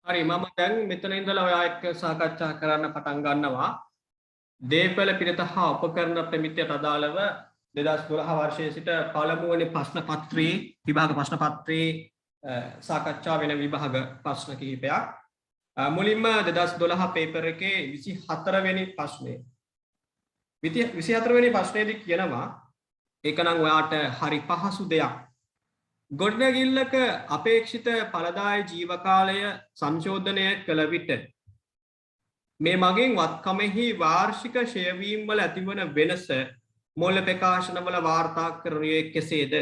හරි මම දැන් මෙතන ඉඳලා ඔයා එක්ක සාකච්ඡා කරන්න පටන් ගන්නවා දේපල පිරිත හා උපකරණ ප්‍රමිතියට අදාළව 2012 වර්ෂයේ සිට පළමුවැනි ප්‍රශ්න පත්‍රයේ විභාග ප්‍රශ්න පත්‍රයේ සාකච්ඡා වෙන විභාග ප්‍රශ්න කිහිපයක් මුලින්ම 2012 පේපර් එකේ 24 වෙනි ප්‍රශ්නේ 24 වෙනි ප්‍රශ්නේදී කියනවා ඒක නම් ඔයාට හරි පහසු දෙයක් ගොඩනැගිල්ලක අපේක්ෂිත ඵලදායී ජීවකාලය සංශෝධනය කළ විට මේ මගින් වත්කමෙහි වාර්ෂික ක්ෂයවීම් වල ඇතිවන වෙනස මූල්‍ය ප්‍රකාශනවල වාර්තා කරනුයේ කෙසේද?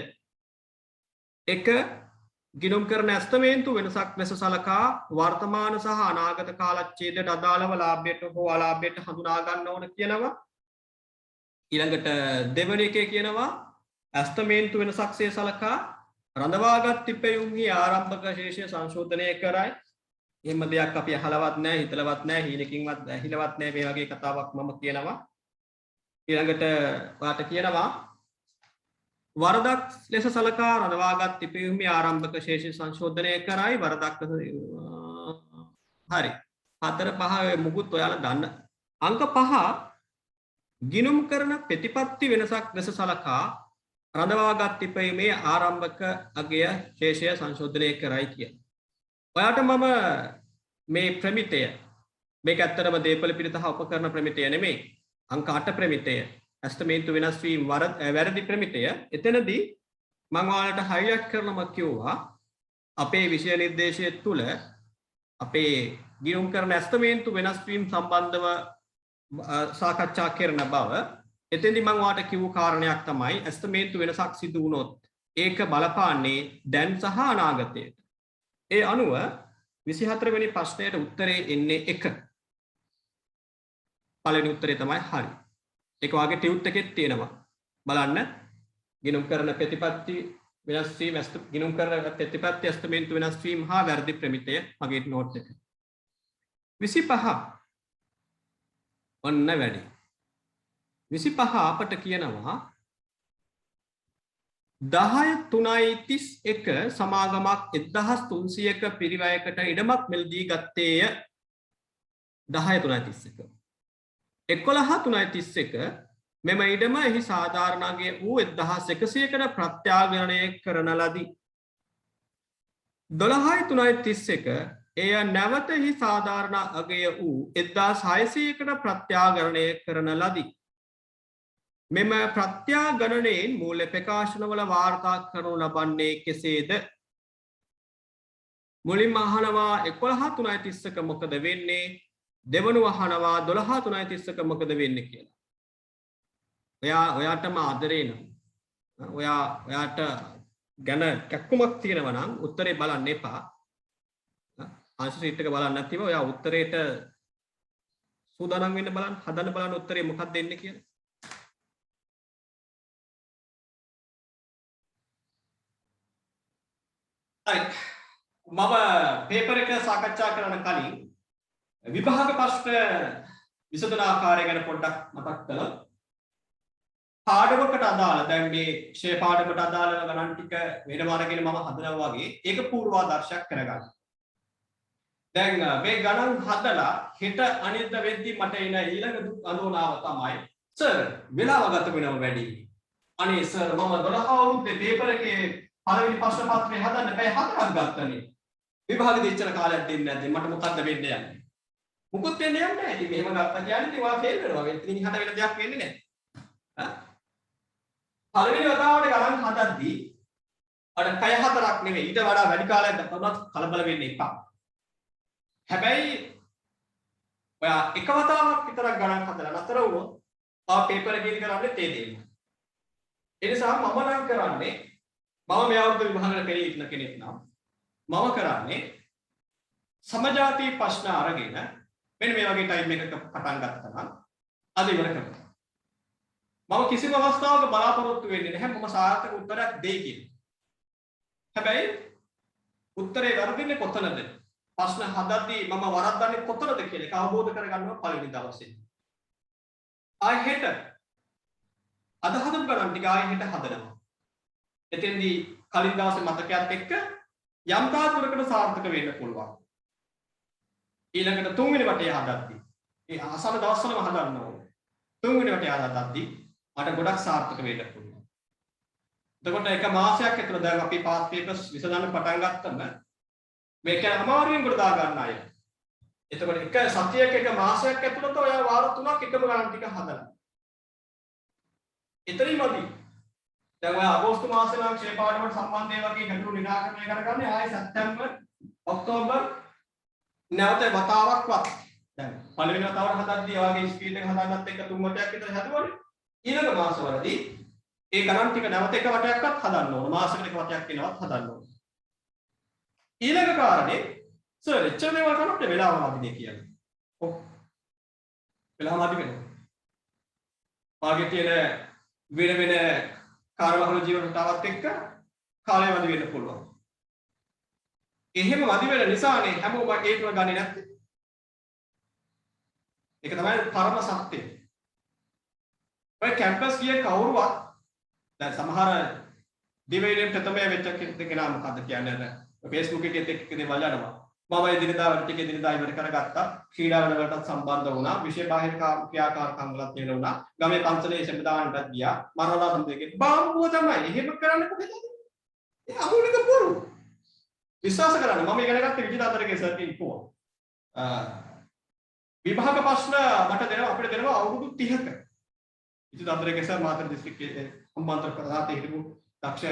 1. ගිණුම් කරන ඇස්තමේන්තු වෙනසක් ලෙස සලකා වර්තමාන සහ අනාගත කාලච්ඡේදයට අදාළව ලාභයට හෝ අලාභයට හඳුනා ගන්න ඕන කියනවා. ඊළඟට දෙවැනි එකේ කියනවා ඇස්තමේන්තු වෙනසක්සේ සලකා රඳවාගත් තිපෙයුම්හි ආරම්භක ශේෂය සංශෝධනය කරයි. එහෙම දෙයක් අපි අහලවත් නැහැ, හිතලවත් නැහැ, හීනකින්වත් ඇහිලවත් නැහැ මේ වගේ කතාවක් මම කියනවා. ඊළඟට ඔයාට කියනවා වරදක් ලෙස සලකා රඳවාගත් තිපෙයුම්හි ආරම්භක ශේෂය සංශෝධනය කරයි. වරදක් හරි. 4 5 මුකුත් ඔයාලා දන්න. අංක 5 ගිණුම් කරන ප්‍රතිපත්ති වෙනසක් ලෙස සලකා රඳවාගත් තිපීමේ ආරම්භක අගය ශේෂය සංශෝධනය කරයි කියන. ඔයාට මම මේ ප්‍රමිතය මේක ඇත්තටම දේපල පිරිත හා උපකරණ ප්‍රමිතය නෙමෙයි. අංක 8 ප්‍රමිතය. ඇස්තමේන්තු වෙනස් වීම වැරදි ප්‍රමිතය. එතනදී මම ඔයාලට හයිලයිට් කරනම කිව්වා අපේ විෂය නිර්දේශය තුල අපේ ගිණුම් කරන ඇස්තමේන්තු වෙනස් වීම සම්බන්ධව සාකච්ඡා කරන බව එතෙන්දි මම ඔයාලට කිව්ව කාරණයක් තමයි ඇස්තමේන්තු වෙනසක් සිදු වුණොත් ඒක බලපාන්නේ දැන් සහ අනාගතයට. ඒ අනුව 24 වෙනි ප්‍රශ්නයට උත්තරේ එන්නේ 1. පළවෙනි උත්තරේ තමයි හරි. ඒක වාගේ ටියුට් එකෙත් තියෙනවා. බලන්න. ගිණුම් කරන ප්‍රතිපත්ති වෙනස් වීම ගිණුම් කරන ප්‍රතිපත්ති ඇස්තමේන්තු වෙනස් වීම හා වැරදි ප්‍රමිතය මගේ නෝට් එක. 25 ඔන්න වැඩි. 25 අපට කියනවා 10.3.31 සමාගමක් 1300ක පිරිවැයකට ඉඩමක් මිලදී ගත්තේය. 10.3.31 11.3.31 මෙම ඉඩම එහි සාධාරණ අගය වූ 1100කට ප්‍රත්‍යාග්‍රහණය කරන ලදී. 12.3.31 එය නැවත එහි සාධාරණ අගය වූ 1600කට ප්‍රත්‍යාග්‍රහණය කරන ලදී. මෙම ප්‍රත්‍යාගණනයෙන් මූල්‍ය ප්‍රකාශනවල වාර්තා කරනු ලබන්නේ කෙසේද? මුලින්ම අහනවා 11.3.31 මොකද වෙන්නේ? දෙවනුව අහනවා 12.3.31 මොකද වෙන්නේ කියලා. ඔයාටම ආදරේ නම් ඔයාට ගැන කැක්කුමක් තියෙනවා නම් උත්තරේ බලන්න එපා. ආන්සර් ෂීට් එක බලන්න නැතිව ඔයා උත්තරේට සූදානම් වෙන්න බලන්න, හදන්න බලන්න උත්තරේ මොකක්ද දෙන්නේ කියලා. මම පේපර් එක සාකච්ඡා කරන කලින් විභාග ප්‍රශ්න විසඳන ආකාරය ගැන පොඩ්ඩක් මතක් කළා. පාඩමකට අදාළ දැන් මේ ශේ පාඩමකට අදාළ ගණන් ටික වෙනම අරගෙන මම හදනවා වගේ ඒක පූර්වාදර්ශයක් කරගන්න. දැන් මේ ගණන් හදලා හෙට අනිද්ද වෙද්දි මට එන ඊළඟ අඳෝනාව තමයි සර් වෙලාව ගත වෙනව වැඩි. අනේ සර් මම 12 අවුරුද්දේ පේපර් එකේ පළවෙනි ප්‍රශ්න පත්‍රය හදන්න බෑ 4ක් ගත්තනේ. විභාගෙ දෙච්චර කාලයක් දෙන්නේ නැද්ද? මට මොකද්ද වෙන්න යන්නේ? මුකුත් වෙන්න යන්නේ නැහැ. ඉතින් මෙහෙම ගත්තා කියන්නේ ඉතින් ඔයා ෆේල් වෙනවා. ඉතින් හට වෙන දෙයක් වෙන්නේ නැහැ. පළවෙනි වතාවට ගණන් හදද්දී අර පැය 4ක් නෙවෙයි ඊට වඩා වැඩි කාලයක් ගතොත් කලබල වෙන්න එපා. හැබැයි ඔයා එක වතාවක් විතරක් ගණන් හදලා නතර වුණොත් ආ පේපර් එකේ කරන්නේ තේ දෙන්න. ඒ නිසා මම නම් කරන්නේ මම මේ අවුරුදු විභාගවල පෙරී ඉන්න කෙනෙක් නම් මම කරන්නේ සමජාති ප්‍රශ්න අරගෙන මෙන්න මේ වගේ ටයිම් එකක පටන් ගත්තා නම් අද ඉවර කරනවා. මම කිසිම අවස්ථාවක බලාපොරොත්තු වෙන්නේ නැහැ මම සාර්ථක උත්තරයක් දෙයි කියලා. හැබැයි උත්තරේ වර්ධින්නේ කොතනද? ප්‍රශ්න හදද්දී මම වරද්දන්නේ කොතනද කියලා ඒක අවබෝධ කරගන්නවා පළවෙනි දවසේ. ආයෙ හෙට අද හදපු ගණන් ටික ආයෙ හෙට හදනවා. එතෙන්දී කලින් දවසේ මතකයක් එක්ක යම් තාක් දුරකට සාර්ථක වෙන්න පුළුවන්. ඊළඟට තුන්වෙනි වටේ හදද්දී ඒ අසල දවස්වලම හදන්න ඕනේ. තුන්වෙනි වටේ හදද්දී මට ගොඩක් සාර්ථක වෙන්න පුළුවන්. එතකොට එක මාසයක් ඇතුළත දැන් අපි පාස් පේපර්ස් විසඳන්න පටන් ගත්තම මේක අමාරුවෙන් කොට දා ගන්න අය. එතකොට එක සතියක එක මාසයක් ඇතුළත ඔය වාර 3ක් එකම ගණන් ටික හදලා. එතනින්මදි. දැන් ඔය අගෝස්තු මාසේ නම් ක්ෂේත්‍ර පාඩමට සම්බන්ධ ඒ වගේ ගැටලු නිරාකරණය කරගන්නේ ආයේ සැප්තැම්බර් ඔක්තෝබර් නැවත වතාවක්වත් දැන් පළවෙනි වතාවට හදද්දී ඔයගේ ස්පීඩ් එක හදාගත්ත එක තුන් වටයක් විතර හදුවනේ. ඊළඟ මාසවලදී ඒ ගණන් ටික නැවත එක වටයක්වත් හදන්න ඕන. මාසෙකට එක වටයක් වෙනවත් හදන්න ඕන. ඊළඟ කාරණේ සර් එච්චර දේවල් කරනකොට වෙලාව වදිනේ කියන්නේ. ඔව්. වෙලාව වදි වෙනවා. වාගේ තියෙන වෙන කාර්යබහුල ජීවන රටාවත් එක්ක කාලය වදි වෙන්න පුළුවන්. එහෙම වදි වෙන නිසානේ හැමෝම ඒකව ගන්නේ නැත්තේ. ඒක තමයි පරම සත්‍යය. ඔය කැම්පස් ගිය කවුරුවත් දැන් සමහර දිවයිනේ ප්‍රථමයේ වෙච්ච කෙනා මොකද්ද කියන්නේ Facebook එකේ එක්ක දේවල් යනවා. මම එදිනදා වැඩ ටික එදිනදා ඉවර කරගත්තා. ක්‍රීඩා වැඩවලටත් සම්බන්ධ වුණා. විශේෂ බාහිර ක්‍රියාකාරකම් වලත් යෙද වුණා. ගමේ පන්සලේ සම්බදානටත් ගියා. මරණලා සම්බන්ධයෙන් බාම්බුව තමයි. එහෙම කරන්න කොහෙද? ඒ අහුණක බොරු. විශ්වාස කරන්න මම ඉගෙන ගත්තේ විජිතාන්තරගේ සර් කිව්වා. විභාග ප්‍රශ්න මට දෙනවා අපිට දෙනවා අවුරුදු 30ක. විජිතාන්තරගේ සර් මාතර දිස්ත්‍රික්කයේ සම්බන්ධ ප්‍රධානතේ හිටපු දක්ෂ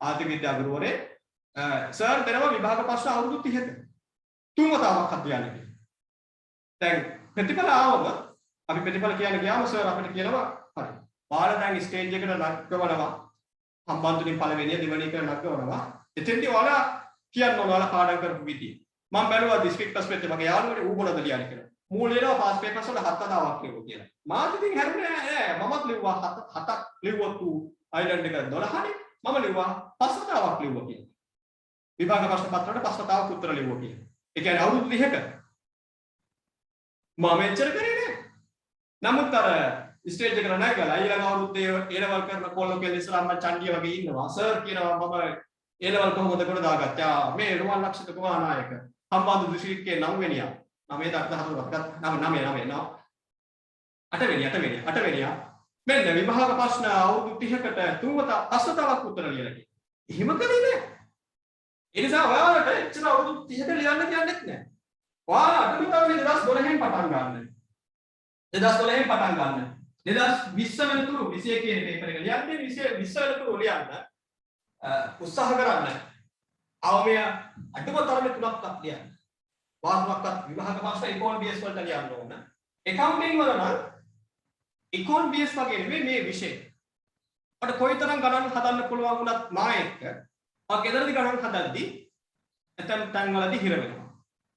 ආර්ථික විද්‍යා ගුරුවරේ සර් දෙනවා විභාග ප්‍රශ්න අවුරුදු 30ක. තුන් වතාවක් අධ්‍යයනය. දැන් ප්‍රතිඵල ආවම අපි ප්‍රතිඵල කියන්න ගියාම සර් අපිට කියනවා හරි. ඔයාලා දැන් ස්ටේජ් එකට නගවනවා. සම්බන්ධුලින් පළවෙනි දෙවෙනි එක නගවනවා. එතෙන්දී ඔයාලා කියන්න ඕන ඔයාලා පාඩම් කරපු විදිය. මම බැලුවා දිස්ත්‍රික්ක පස්පෙත් මගේ යාළුවනේ ඌ මොනවද ලියන්නේ කියලා. මූලිකව පාස් පේපර්ස් වල 7 වතාවක් ලියුවා කියලා. මාත් ඉතින් හැරුණේ නෑ. මමත් ලිව්වා 7ක් ලිව්වා තු අයිලන්ඩ් එක 12නේ. මම ලිව්වා 5 වතාවක් ලිව්වා කියලා. විභාග ප්‍රශ්න පත්‍රවලට 5 වතාවක් උත්තර ලිව්වා කියලා. ඒ කියන්නේ අවුරුදු 30ක මම එච්චර කරේ නෑ. නමුත් අර ස්ටේජ් එකට නැගලා ඊළඟ අවුරුද්දේ A level කරන කොල්ලෝ ඉස්සරහම චණ්ඩිය වගේ ඉන්නවා. සර් කියනවා මම A level කොහොමද කොට දාගත්තා. මේ රුවන් ලක්ෂිත කුමාර නායක හම්බන්තොට දිස්ත්‍රික්කයේ 9 වෙනියා. 8 වෙනියා. මෙන්න විභාග ප්‍රශ්න අවුරුදු 30කට 5 වතාවක් උත්තර ලියලා තියෙනවා. එහෙම කරේ නෑ. ඒ නිසා ඔයාලට එච්චර අවුරුදු 30ක ලියන්න කියන්නෙත් නෑ. ඔයාලා අඩුම තරමේ 2012න් පටන් ගන්න. 2012න් පටන් ගන්න. 2020 වෙනතුරු 21 කියන පේපර් එක ලියන්නේ 20 වෙනතුරු ලියන්න උත්සාහ කරන්න. අවමය අඩුම තරමේ 3ක්වත් ලියන්න. වාරයක්වත් විභාග ප්‍රශ්න ඉකෝන් BS වලට ලියන්න ඕන. accounting වල නම් ඉකෝන් BS වගේ නෙවෙයි මේ විෂය. අපිට කොයිතරම් ගණන් හදන්න පුළුවන් වුණත් මා එක්ක ගෙදරදී ගණන් හදද්දී ඇතම් තැන්වලදී හිර වෙනවා.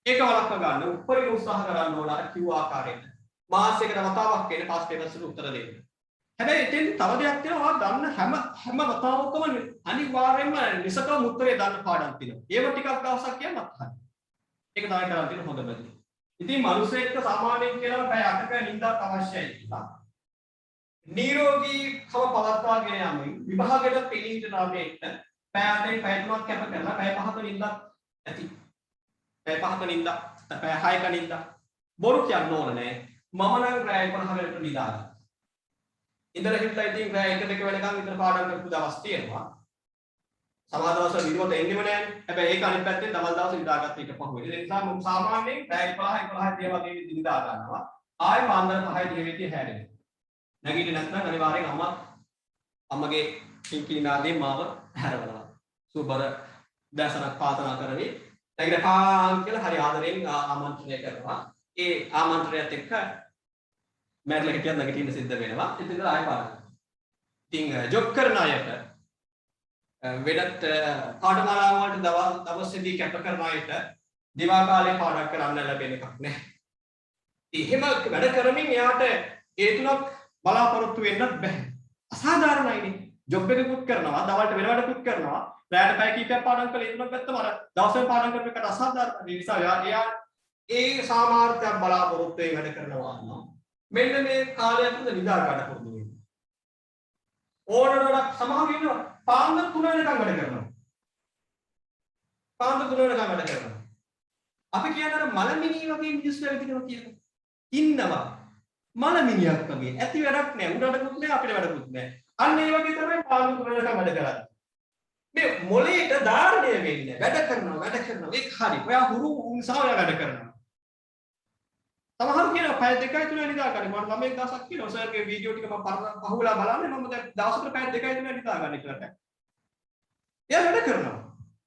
ඒක වළක්ව ගන්න උපරිම උත්සාහ කරන්න ඕන අර කිව්ව ආකාරයට. මාසයකට වතාවක් එන පාස් පේපර්ස් වල උත්තර දෙන්න. හැබැයි එතෙන් තව දෙයක් තියෙනවා. ඔයා දන්න හැම වතාවකම අනිවාර්යයෙන්ම නිසකව උත්තරේ දාන්න පාඩම් තියෙනවා. ඒව ටිකක් දවසක් කියන්නත් හරි. ඒක තමයි කරලා තියෙන හොඳම දේ. ඉතින් මිනිස්සෙක්ට සාමාන්‍යයෙන් කියනවා පැය 8ක නිින්දක් අවශ්‍යයි කියලා. නිරෝගීකම පවත්වාගෙන යමින් විභාගයට පිළිහිට නාමයේට පැය 8න් පැය 3ක් කැප කරලා පැය 5ක නිින්දක් ඇති. පැය 5ක නිින්දක්, පැය 6ක නිින්දක්. බොරු කියන්න ඕන නෑ. මම නම් රැය 11 වෙනකොට නිදාගන්න. ඉඳලා හිටලා ඉතින් රැය 1 2 වෙනකන් විතර පාඩම් කරපු දවස් තියෙනවා. සමහර දවස්වල විදුවට එන්නෙම නෑනේ. හැබැයි ඒක අනිත් පැත්තෙන් දවල් දවස් නිදාගත්ත එක පහුවෙන්නේ. ඒ නිසා මම සාමාන්‍යයෙන් රැය 11 වගේ නිදා ගන්නවා. ආයෙ පාන්දර 5 දිනෙදී හැරෙනවා. නැගිටින්න නැත්නම් අනිවාර්යෙන් අම්මගේ කිංකිණාදී මාව හැරවනවා. සුබර දැසනක් පාතනා කරවි. නැගිටපාන් කියලා හරි ආදරෙන් ආමන්ත්‍රණය කරනවා. ඒ ආමන්ත්‍රණයත් එක්ක මැරලා හිටියත් නැගිටින්න සිද්ධ වෙනවා. ඉතින් ආයෙ පාඩම්. ඉතින් ජොබ් කරන අයට වෙනත් පාඨමාලා වලට දවසේදී කැප කරන අයට දිවා කාලේ පාඩම් කරන්න ලැබෙන එකක් නෑ. එහෙම වැඩ කරමින් එයාට ඒ තුනක් බලාපොරොත්තු වෙන්නත් බෑ. අසාධාරණයිනේ. ජොබ් එකකුත් කරනවා, දවල්ට වෙන වැඩකුත් කරනවා, රැයට පැය කීපයක් පාඩම් කරලා ඒ තුනක් ගත්තම අර දවසෙන් පාඩම් කරන එකට අසාධාරණයි. ඒ නිසා එයා ඒ සාමාර්ථයක් බලාපොරොත්තු වෙ වැඩ කරනවා නම් මෙන්න මේ කාලය තුල නිදා ගන්න පුරුදු වෙන්න. ඕනරක් සමහර ඉන්නවා පාන්දර 3 වෙනකම් වැඩ කරනවා. පාන්දර 3 වෙනකම් වැඩ කරනවා. අපි කියන්නේ අර මලමිණී වගේ මිනිස්සු ඇවිදිනවා කියලා. ඉන්නවා. මලමිණියක් වගේ. ඇති වැඩක් නෑ. උඩටකුත් නෑ අපිට වැඩකුත් නෑ. අන්න ඒ වගේ තමයි පාලු කරනකම් වැඩ කරන්නේ. මේ මොලේට ධාරණය වෙන්නේ වැඩ කරනවා ඒක හරි. ඔයා හුරු නිසා ඔයා වැඩ කරනවා. සමහර කියනවා පැය දෙකයි තුනයි නිදා ගන්න. මම ළමෙක් දවසක් කියනවා සර්ගේ වීඩියෝ ටික මම පහුවලා බලන්නේ මම දැන් දවසකට පැය දෙකයි තුනයි නිදා ගන්න කියලා. එයා වැඩ කරනවා.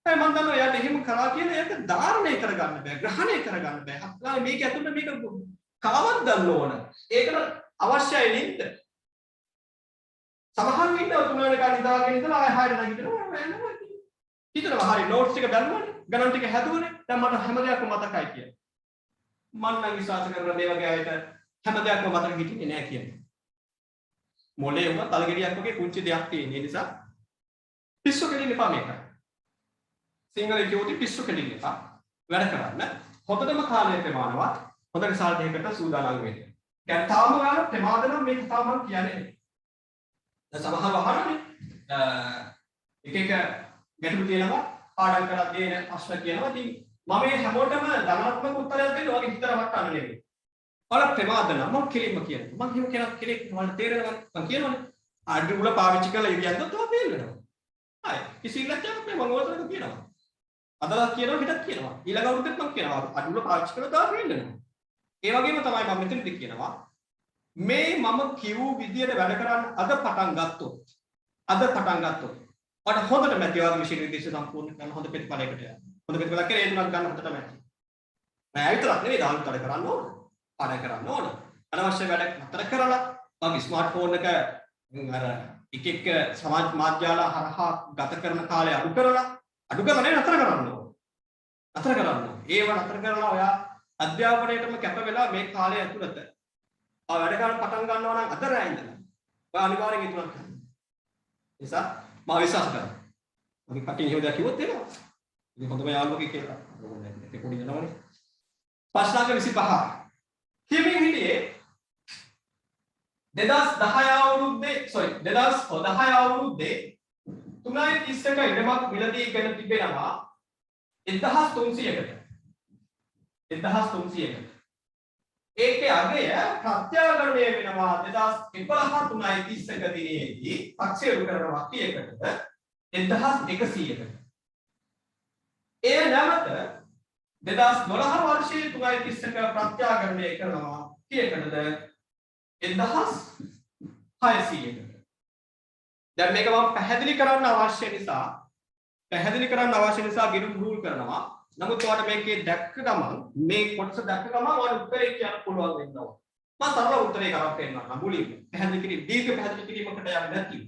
ඒ මම දන්නවා එයාට එහෙම කරා කියලා ඒක ධාරණය කරගන්න බෑ. ග්‍රහණය කරගන්න බෑ. අත්ලා මේක ඇතුළේ මේක කාවත් ගන්න ඕන. ඒකට අවශ්‍යයි නේද? සමහර ඉන්නවා තුන වෙනකන් නිදාගෙන ඉඳලා ආයෙ හරියට නැගිටිනවා. හිතනවා හරි නෝට්ස් ටික බැලුවානේ. ගණන් ටික හැදුවානේ. දැන් මට හැම දෙයක්ම මතකයි කියලා. මම නම් විශ්වාස කරන මේ වගේ අයට හැම දෙයක්ම මතක හිටින්නේ නැහැ කියන්නේ. මොලේ උන තලගෙඩියක් වගේ කුංචි දෙයක් තියෙන නිසා පිස්සු කෙලින්න එපා මේක. සිංහල කියෝති පිස්සු කෙලින්න එපා. වැඩ කරන්න. හොඳටම කාලය ප්‍රමාණවත් හොඳ රිසල්ට් එකකට සූදානම් වෙන්න. දැන් තාම ඔයාලා ප්‍රමාද නම් මේක තාම මම කියන්නේ නැහැ. දැන් සමහරව අහන්නේ එක එක ගැටලු තියෙනවා පාඩම් කරලා දෙන ප්‍රශ්න කියනවා. ඉතින් මම මේ හැමෝටම ධනාත්මක උත්තරයක් දෙන්න ඔයගේ හිතට වටන්න නෙවෙයි. ඔයාලා ප්‍රමාද නම් මම කෙලින්ම කියනවා. මම එහෙම කෙනෙක් වලට තේරෙනවා මම කියනවනේ. ආඩි මුල පාවිච්චි කරලා ඉරියන්දොත් ඔය තේරෙනවා. හරි. කිසි ඉලක්කයක් නෑ මම ඔයාලට කියනවා. අදලා කියනවා හිතක් කියනවා. ඊළඟ අවුරුද්දෙත් මම කියනවා. ආඩි මුල පාවිච්චි කරලා තාම තේරෙනවා. ඒ වගේම තමයි මම මෙතනදී කියනවා. මේ මම කිව් විදියට වැඩ කරන්න අද පටන් ගත්තොත් ඔයාලට හොඳට මැති වගේ විශේෂ නිර්දේශ සම්පූර්ණ කරන්න හොඳ ප්‍රතිඵලයකට යන්න. හොඳ ප්‍රතිඵලයක් කරේ ඒ තුනක් ගන්න හොඳට මැති. නෑ විතරක් නෙවෙයි දාන උත්තර කරන්න ඕන. පාඩම් කරන්න ඕන. අනවශ්‍ය වැඩ නතර කරලා මගේ ස්මාර්ට්ෆෝන් එක අර එක සමාජ මාධ්‍යාල හරහා ගත කරන කාලය අඩු කරලා නේ නතර කරන්න ඕන. නතර කරන්න. ඒව නතර කරලා ඔයා අධ්‍යාපනයේටම කැප වෙලා මේ කාලය ඇතුළත වැඩ ගන්න පටන් ගන්නවා නම් අද රැ ඉඳලා ඔයා අනිවාර්යෙන් ඒ තුනක් කරන්න. නිසා මම විශ්වාස කරනවා. මගේ කටින් එහෙම දෙයක් කිව්වොත් එනවා. ඉතින් හොඳම යාළුවෙක් කියලා. ඒක පොඩි නෝනේ. ප්‍රශ්නාංක 25. කියමින් හිටියේ 2010 අවුරුද්දේ 2010 අවුරුද්දේ 3.31 ඉඩමක් මිලදී ගෙන තිබෙනවා 1300කට. 1300කට. ඒකේ අගය ප්‍රත්‍යාගමනය වෙනවා 2011 3.31 දිනේදී පක්ෂේරු කරනවා 30කට 1100කට. ඒ නැවත 2012 වර්ෂයේ 3.31 ප්‍රත්‍යාගමනය කරනවා කීයකටද 1600කට. දැන් මේක මම පැහැදිලි කරන්න අවශ්‍ය නිසා ගිණුම් රූල් කරනවා. නමුත් ඔයාලට මේකේ දැක්ක ගමන් මේ කොටස දැක්ක ගමන් ඔයාලට උත්තරේ කියන්න පුළුවන් වෙනවා. මම සරල උත්තරේ කරක් දෙන්නම් මුලින්ම. දීර්ඝ පැහැදිලි කිරීමකට යන්නේ නැති.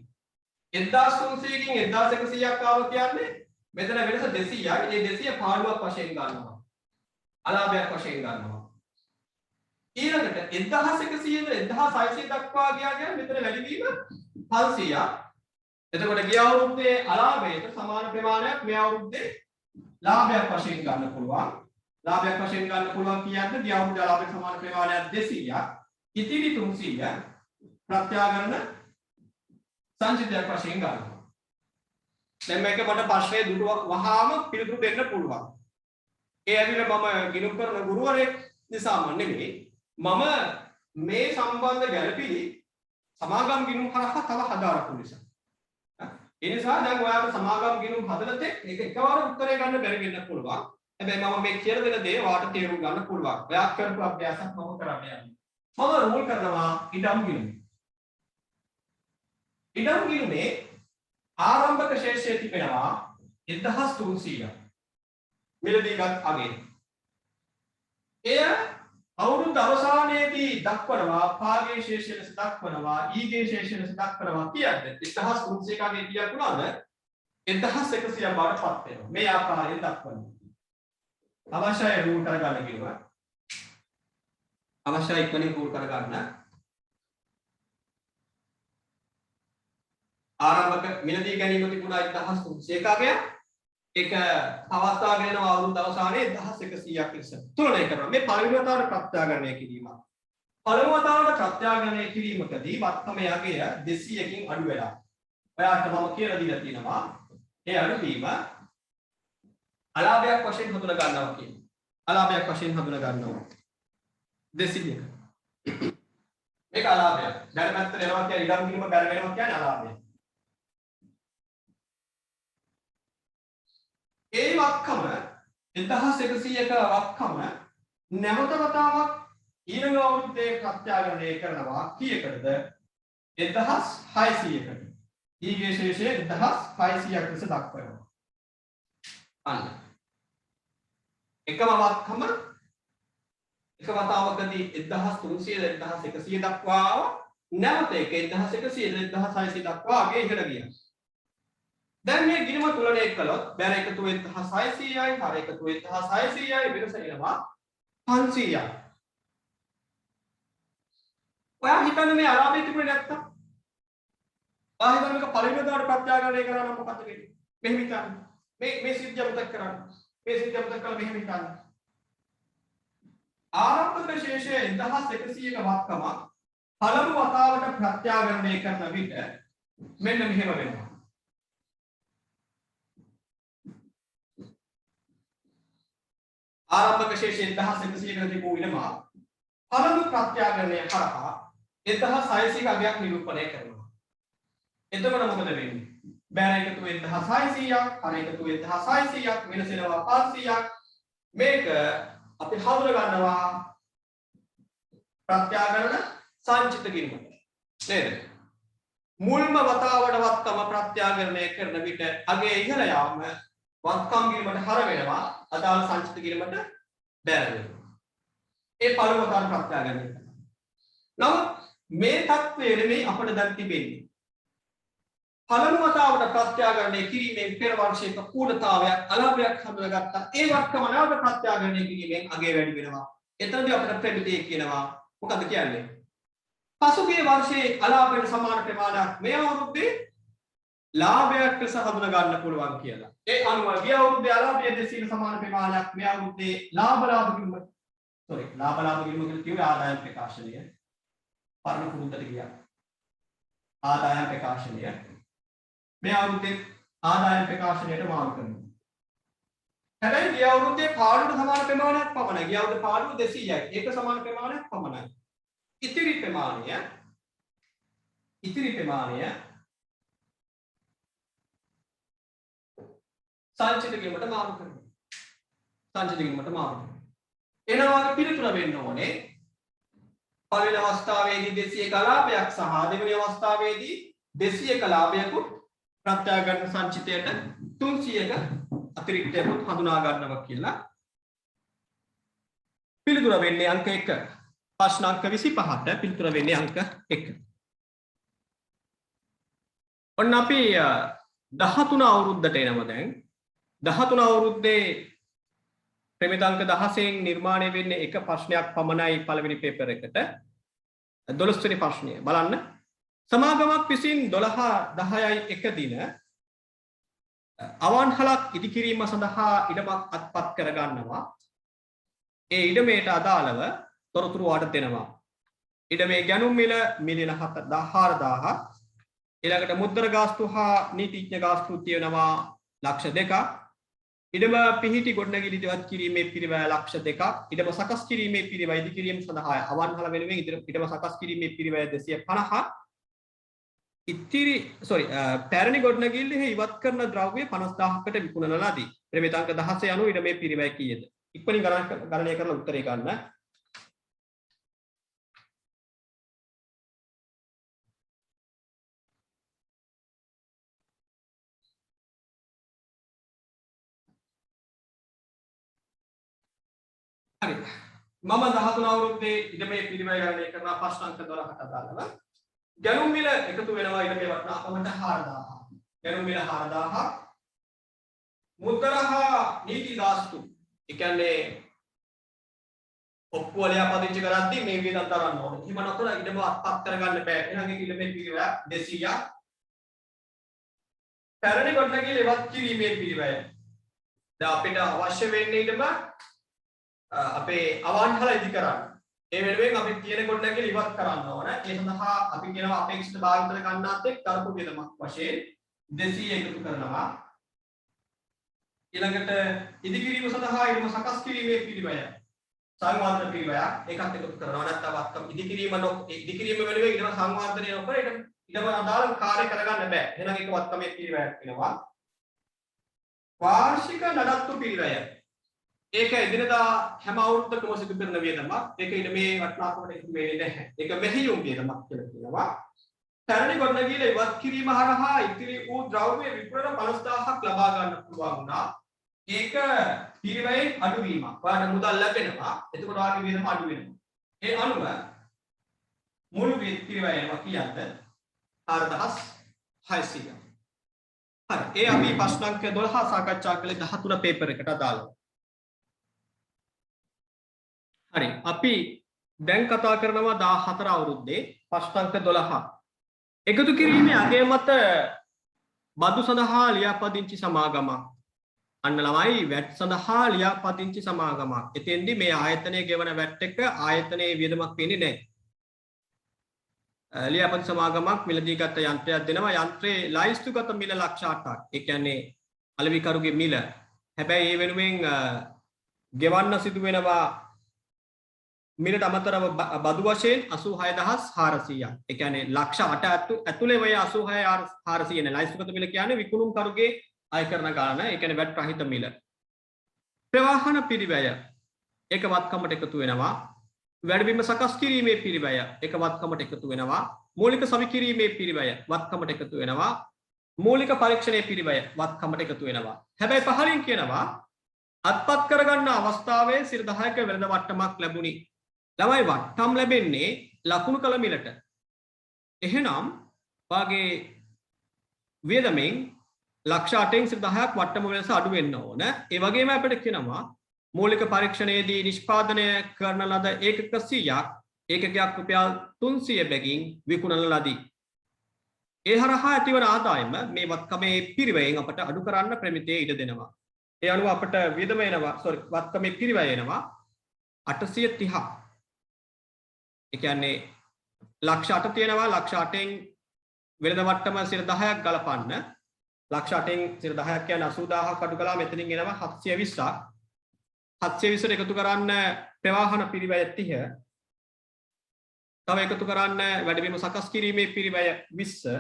1300 කින් 1100ක් ආව කියන්නේ මෙතන වෙනස 200යි. ඒ 200 පාඩුවක් වශයෙන් ගන්නවා. අලාභයක් වශයෙන් ගන්නවා. ඊළඟට 1100 ඉඳලා 1600 දක්වා ගියා කියන්නේ මෙතන වැඩි වීම 500ක්. එතකොට ගිය අවුරුද්දේ අලාභයට සමාන ප්‍රමාණයක් මේ අවුරුද්දේ ලාභයක් වශයෙන් ගන්න පුළුවන්. ලාභයක් වශයෙන් ගන්න පුළුවන් කියන්නේ ගිය අවුරුද්දේ ලාභයට සමාන ප්‍රමාණයක් 200ක්. ඉතිරි 300 ප්‍රත්‍යාගමන සංචිතයක් වශයෙන් ගන්නවා. දැන් මේක මට ප්‍රශ්නේ දුටුව වහාම පිළිතුරු දෙන්න පුළුවන්. ඒ ඇවිල්ලා මම ගිණුම් කරන ගුරුවරයෙක් නිසාම නෙමෙයි. මම මේ සම්බන්ධ ගැළපිලි සමාගම් ගිණුම් කරහා තව හදාරපු නිසා. ඒ නිසා දැන් ඔයාලට සමාගම් ගිණුම් හදලා තෙක් ඒක එකවර උත්තරේ ගන්න බැරි වෙන්න පුළුවන්. හැබැයි මම මේ කියලා දෙන දේ ඔයාලට තේරුම් ගන්න පුළුවන්. ඔයා කරපු අභ්‍යාසයක් මම කරන්න යන්නේ. මම රූල් කරනවා ඉඩම් ගිණුම්. ඉඩම් ගිණුමේ ආරම්භක ශේෂය තිබෙනවා 1300ක්. මිලදීගත් අගේ. එය අවුරුදු අවසානයේදී දක්වනවා පාගේ ශේෂය ලෙස දක්වනවා ඊගේ ශේෂය ලෙස දක්වනවා කියන්නේ 1300 කගේ කීයක් වුණාද 1100 බවට පත් වෙනවා. මේ ආකාරයෙන් දක්වනවා. අවශ්‍යයි රූල් කරගන්න කිව්වා. අවශ්‍යයි ඉක්මනින් රූල් කරගන්න. ආරම්භක මිලදී ගැනීම තිබුණා 1300 කගේ. ඒක පවත්වාගෙන යන අවුරුදු අවසානයේ 1100ක් ලෙස තුලනය කරනවා. මේ පළවෙනි වතාවට ප්‍රත්‍යාගමනය කිරීම. පළවෙනි වතාවට ප්‍රත්‍යාගමනය කිරීමකදී වර්තමය අගය 200කින් අඩු වෙලා. ඔයාලට මම කියලා දීලා තියෙනවා. ඒ අඩුවීම අලාභයක් වශයෙන් හඳුනා ගන්නවා කියන්නේ. අලාභයක් වශයෙන් හඳුනා ගන්නවා 200ක මේක අලාභයක් දැන් පැත්තට එනවා කියන්නේ ඉඩම් කිරීම බැර වෙනවා කියන්නේ අලාභයක් ඒ වක්කම 1100ක වක්කම නැවත වතාවක් ඊළඟ අවුරුද්දේ ප්‍රත්‍යාගමනය කරනවා කීයකටද 1600කට ඊගේ ශේෂය 1600ක් ලෙස දක්වනවා අන්න එකම වක්කම එක වතාවකදී 1300 1100 දක්වා නැවත එක 1100 1600 දක්වා අගේ ඉහළ ගියා දැන් මේ ගිණුම තුලනය කළොත් බැර එකතු 1600යි හර එකතු 1600යි වෙනස එනවා 500යි ඔයා හිතන්නේ මේ අලාභය තිබුණේ නැත්තම් ඔයා හිතන්නේ මේක පළවෙනි දාට ප්‍රත්‍යාගමනය කරා නම් මොකද වෙන්නේ මෙහෙම හිතන්න මේ සිද්ධිය මතක් කරගන්න මේ සිද්ධිය මතක් කරලා මෙහෙම හිතන්න ආරම්භක ශේෂය 1100ක වක්කම පළමු වතාවට ප්‍රත්‍යාගමනය කරන විට මෙන්න මෙහෙම වෙනවා ආරම්භක ශේෂය 1100කට තිබූ ඉනමා පළමු ප්‍රත්‍යාගමනය කරා 1600ක අගයක් නිරූපණය කරනවා. එතකොට මොකද වෙන්නේ? බැර එකතු 1600ක්, හර එකතු 1600ක්, වෙනස වෙනවා 500ක්. මේක අපි හඳුනා ගන්නවා ප්‍රත්‍යාගමන සංචිත ගිණුම. නේද? මුල්ම වතාවටවත් තම ප්‍රත්‍යාගමනය කරන විට අගේ ඉහළ යාම වත්කම් ගිණුමට හර වෙනවා. අදාළ සංචිත ගිණුමට බැර වෙනවා. ඒ පළමු වතාවට ප්‍රත්‍යාගමනය කරනවා. නමුත් මේ தත්ත්වය නෙමෙයි අපිට දැන් තිබෙන්නේ. පළමු වතාවට ප්‍රත්‍යාගමනය කිරීමෙන් පෙර වර්ෂයක කූඩතාවයක් අලාභයක් හඳුනාගත්තා. ඒ වක්කම නැවත ප්‍රත්‍යාගමනය කිරීමෙන් අගේ වැඩි වෙනවා. එතනදී අපිට ප්‍රමිතිය කියනවා. මොකද කියන්නේ? පසුගිය වර්ෂයේ අලාභයට සමාන ප්‍රමාණයක් මේ අවුරුද්දේ ලාභයක් ලෙස හඳුනා ගන්න පුළුවන් කියලා. ඒ අනුව ගිය අවුරුද්දේ අලාභය 200 සමාන ප්‍රමාණයක් මේ අවුරුද්දේ ලාභ කිව්ව. ලාභ කිව්ව කියන්නේ ආදායම් ප්‍රකාශනය. පරණ පුරුද්දට ගියා. ආදායම් ප්‍රකාශනය මේ අවුරුද්දේ ආදායම් ප්‍රකාශනයට මාරු කරනවා. හැබැයි ගිය අවුරුද්දේ පාඩුවට සමාන ප්‍රමාණයක් පමණයි. ගිය අවුරුද්දේ පාඩුව 200යි. ඒක සමාන ප්‍රමාණයක් පමණයි. ඉතිරි ප්‍රමාණය සංචිත ගිණුමට මාරු කරනවා. සංචිත ගිණුමට මාරු කරනවා. එනවා පිළිතුර වෙන්න ඕනේ. පළවෙනි අවස්ථාවේදී 200ක ලාභයක් සහ දෙවෙනි අවස්ථාවේදී 200ක ලාභයකුත් ප්‍රත්‍යාගමන සංචිතයට 300ක අතිරික්තයකුත් හඳුනා ගන්නවා කියලා පිළිතුර වෙන්නේ අංක 1. ප්‍රශ්න අංක 25ට පිළිතුර වෙන්නේ අංක 1. ඔන්න අපි 13 අවුරුද්දට එනවා දැන්. 13 අවුරුද්දේ ප්‍රමිත අංක 16න් නිර්මාණය වෙන්නේ එක ප්‍රශ්නයක් පමණයි පළවෙනි පේපර් එකට. 12 වෙනි ප්‍රශ්නය බලන්න. සමාගමක් විසින් 12/10යි 1 දින අවන්හලක් ඉදිකිරීම සඳහා ඉඩමක් අත්පත් කර ගන්නවා. ඒ ඉඩමේට අදාළව තොරතුරු වාට දෙනවා. ඉඩමේ ගැනුම් මිල මිලියන 14,000ක්. ඊළඟට මුද්දර ගාස්තු හා නීතිඥ ගාස්තු තියෙනවා ලක්ෂ 2ක්. ඉඩම පිහිටි ගොඩනැගිලි ඉදිරිපත් කිරීමේ පිරිවැය ලක්ෂ 2ක්. ඉඩම සකස් කිරීමේ පිරිවැය ඉදි කිරීම සඳහා අවන්හල වෙනුවෙන් ඉඩම සකස් කිරීමේ පිරිවැය 250ක්. පැරණි ගොඩනැගිල්ලෙහි ඉවත් කරන ද්‍රව්‍ය 50,000කට විකුණන ලදී. ප්‍රමිත අංක 16 අනුව ඉඩමේ පිරිවැය කීයද? ඉක්මනින් ගණනය කරලා උත්තරේ ගන්න. හරි. මම 13 අවුරුද්දේ ඉඩමේ පිරිවැය ගණනය කරන ප්‍රශ්න අංක 12කට අදාළව ගැනුම් මිල එකතු වෙනවා ඉඩමේ වටිනාකමට 4,000ක්. ගැනුම් මිල 4,000ක්. මුද්දර හා නීති ගාස්තු. ඒ කියන්නේ ඔප්පුව ලියාපදිංචි කරද්දී මේ විදිහට දරන්න ඕනේ. එහෙම නැත්නම් ඉඩම අත්පත් කරගන්න බෑ. එහෙනම් ඒක ඉඩමේ පිරිවැය 200ක්. පැරණි ගොඩනැගිලි ඉවත් කිරීමේ පිරිවැය. දැන් අපිට අවශ්‍ය වෙන්නේ ඉඩම අපේ අවන්හල ඉදි කරන්න. ඒ වෙනුවෙන් අපි තියෙන ගොඩනැගිලි ඉවත් කරන්න ඕන. ඒ සඳහා අපි කියනවා අපේක්ෂිත භාවිතය ගන්නත් එක්ක කරපු වියදමක් වශයෙන් 200 එකතු කරනවා. ඊළඟට ඉදිකිරීම සඳහා ඊටම සකස් කිරීමේ පිළිවෙය සංවර්ධන පිළිවෙය ඒකත් එකතු කරනවා නැත්නම් වත්කම් ඉදිකිරීම වෙනුවෙන් ඊටම සංවර්ධනය නොකර ඊටම අදාළ කාර්ය කරගන්න බෑ. එහෙනම් ඒක වත්කමේ පිළිවෙයක් වෙනවා. වාර්ෂික නඩත්තු පිළිවෙය. ඒක එදිනදා හැම අවුරුද්දකම සිදු කරන වියදමක්. ඒක ඊට මේ වටිනාකමට එකතු වෙන්නේ නැහැ. ඒක මෙහෙයුම් වියදමක් කියලා කියනවා. පැරණි ගොඩනැගිල්ල ඉවත් කිරීම හරහා ඉතිරි වූ ද්‍රව්‍ය විපුලන 50000ක් ලබා ගන්න පුළුවන් වුණා. ඒක පිරිවැයෙන් අඩුවීමක්. ඔයාලට මුදල් ලැබෙනවා. එතකොට ඔයාලගේ වියදම අඩු වෙනවා. ඒ අනුව මුළු පිරිවැයම කියද්ද 4600. හරි. ඒ අපි ප්‍රශ්න අංක 12 සාකච්ඡා කළේ 13 පේපර් එකට අදාළව. හරි. අපි දැන් කතා කරනවා 14 අවුරුද්දේ ප්‍රශ්න අංක 12. එකතු කිරීමේ අගය මත බදු සඳහා ලියාපදිංචි සමාගමක්. අන්න ළමයි වැට් සඳහා ලියාපදිංචි සමාගමක්. එතෙන්දී මේ ආයතනයේ ගෙවන වැට් එක ආයතනයේ වියදමක් වෙන්නේ නැහැ. ලියාපදිංචි සමාගමක් මිලදී ගත්ත යන්ත්‍රයක් දෙනවා. යන්ත්‍රයේ ලයිස්තුගත මිල ලක්ෂ 8ක්. ඒ කියන්නේ අලෙවිකරුගේ මිල. හැබැයි ඒ වෙනුවෙන් ගෙවන්න සිදු වෙනවා මිලට අමතරව බදු වශයෙන් 86400ක්. ඒ කියන්නේ ලක්ෂ 8 ඇතුලේ ඔය 86400 නේ. ලයිස්තුගත මිල කියන්නේ විකුණුම් කරුගේ අය කරන ගාන. ඒ කියන්නේ වැට් රහිත මිල. ප්‍රවාහන පිරිවැය ඒක වත්කමට එකතු වෙනවා. වැඩිවීම සකස් කිරීමේ පිරිවැය ඒක වත්කමට එකතු වෙනවා. මූලික සවි කිරීමේ පිරිවැය වත්කමට එකතු වෙනවා. මූලික පරීක්ෂණයේ පිරිවැය වත්කමට එකතු වෙනවා. හැබැයි පහලින් කියනවා අත්පත් කරගන්න අවස්ථාවේ 10ක වෙළඳ වට්ටමක් ලැබුණි. ළමයි වට්ටම් ලැබෙන්නේ ලකුණු කළ මිලට. එහෙනම් වාගේ වියදමෙන් ලක්ෂ 8න් 10ක් වට්ටම වෙනස අඩු වෙන්න ඕන. ඒ වගේම අපිට කියනවා මූලික පරීක්ෂණයේදී නිෂ්පාදනය කරන ලද ඒකක 100ක් ඒකකයක් රුපියල් 300 බැගින් විකුණන ලදී. ඒ හරහා ඇතිවන ආදායම මේ වත්කමේ පිරිවැයෙන් අපට අඩු කරන්න ප්‍රමිතිය ඉඩ දෙනවා. ඒ අනුව අපට වියදම එනවා වත්කමේ පිරිවැය එනවා 830. ඒ කියන්නේ ලක්ෂ 8 තියෙනවා. ලක්ෂ 8න් වෙළඳ වට්ටම 10ක් ගලපන්න. ලක්ෂ 8න් 10ක් කියන්නේ 80000ක් අඩු කළා මෙතනින් එනවා 720ක්. 720ට එකතු කරන්න ප්‍රවාහන පිරිවැය 30. තව එකතු කරන්න වැඩිවීම සකස් කිරීමේ පිරිවැය 20.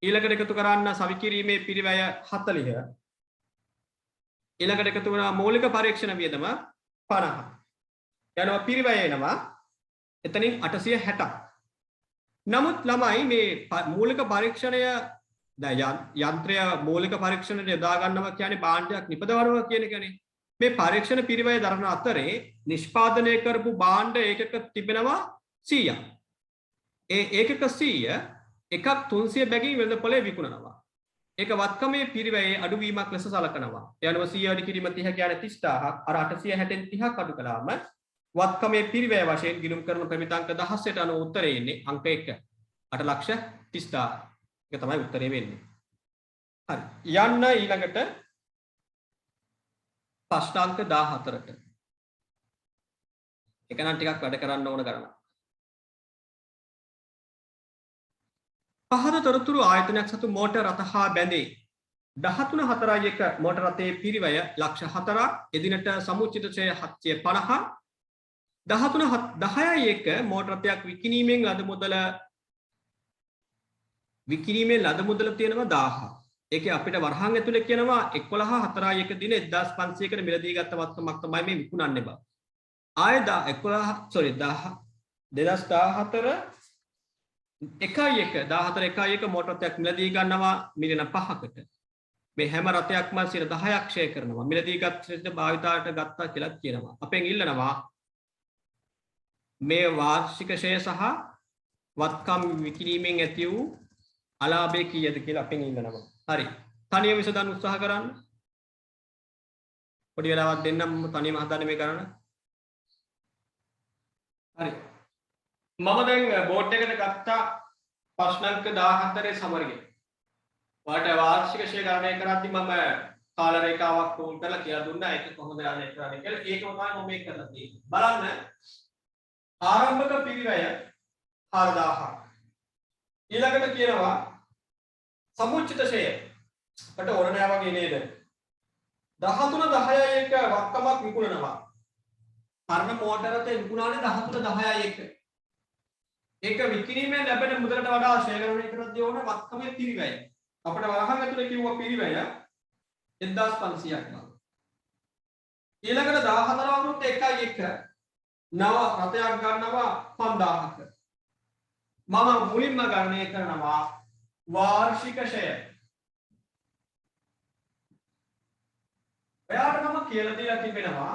ඊළඟට එකතු කරන්න සවි කිරීමේ පිරිවැය 40. ඊළඟට එකතු වෙනවා මූලික පරීක්ෂණ වියදම 50. යනවා පිරිවැය එනවා එතනින් 860ක්. නමුත් ළමයි මේ මූලික පරීක්ෂණය යන්ත්‍රය මූලික පරීක්ෂණයට යොදා ගන්නවා කියන්නේ භාණ්ඩයක් නිපදවනවා කියන එකනේ. මේ පරීක්ෂණ පිරිවැය දරන අතරේ නිෂ්පාදනය කරපු භාණ්ඩ ඒකක තිබෙනවා 100ක්. ඒ ඒකක 100 එකක් 300 බැගින් වෙළඳපොලේ විකුණනවා. ඒක වත්කමේ පිරිවැයේ අඩුවීමක් ලෙස සලකනවා. ඒ අනුව 100 වැඩි කිරීම 30 කියන්නේ 30000ක්. අර 860න් 30ක් අඩු කළාම වත්කමේ පිරිවැය වශයෙන් ගිණුම් කරන ප්‍රමිතාංක 16ට අනුව උත්තරේ එන්නේ අංක 1. 8,30,000. ඒක තමයි උත්තරේ වෙන්නේ. හරි. යන්න ඊළඟට ප්‍රශ්න අංක 14ට. ඒක නම් ටිකක් වැඩ කරන්න ඕන ගණනක්. පහත තොරතුරු ආයතනයක් සතු මෝටර් රථ හා බැඳේ 13.41 මෝටර් රථයේ පිරිවැය ලක්ෂ 4ක් එදිනට සමුචිත ශ්‍රේය 750 13.10 මෝටර් රථයක් විකිණීමෙන් ලද මුදල තියෙනවා 1000. ඒකේ අපිට වරහන් ඇතුලේ කියනවා 11.41 දින 1500කට මිලදී ගත්ත වත්කමක් තමයි මේ විකුණන්නේ බා. ආයෙ 2014 මෝටර් රථයක් මිලදී ගන්නවා මිලියන 5කට. මේ හැම රථයක්ම 10ක් ක්ෂය කරනවා. මිලදී ගත්ත භාවිතයට ගත්තා කියලා කියනවා. අපෙන් ඉල්ලනවා මේ වාර්ෂික ක්ෂය සහ වත්කම් විකිණීමෙන් ඇති වූ අලාභය කීයද කියලා අපෙන් ඉල්ලනවා. හරි. තනියම විසඳන්න උත්සාහ කරන්න. පොඩි වෙලාවක් දෙන්නම් තනියම හදන්න මේ ගණන. හරි. මම දැන් බෝඩ් එකට ගත්ත ප්‍රශ්න අංක 14 සමරිය. ඔයාලට වාර්ෂික ශ්‍රේ ගණනය කරද්දි මම කාල රේඛාවක් පුල් කරලා කියලා දුන්නා ඒක කොහොමද ගණනය කරන්නේ කියලා. ඒකම තමයි මම මේ කරලා තියෙන්නේ. බලන්න ආරම්භක පිරිවැය 4000ක්. ඊළඟට කියනවා සමුච්චිත ශ්‍රේය. කට ඕන නෑ වගේ නේද? 13 10යි එක වක්කමක් විකුණනවා. පරණ මෝටරයට විකුණානේ 13 10යි එක. ඒක විකිණීමෙන් ලැබෙන මුදලට වඩා ශේකරණය කරද්දී ඕන වක්කමේ පිරිවැය. අපිට වරහන් ඇතුලේ කිව්වා පිරිවැය 1500ක් නවා. ඊළඟට 14 වරුත් 1.1 නව රතයක් ගන්නවා 5000ක. මම මුලින්ම ගණනය කරනවා වාර්ෂික ෂෙයර්. එයාට මම කියලා දීලා තිබෙනවා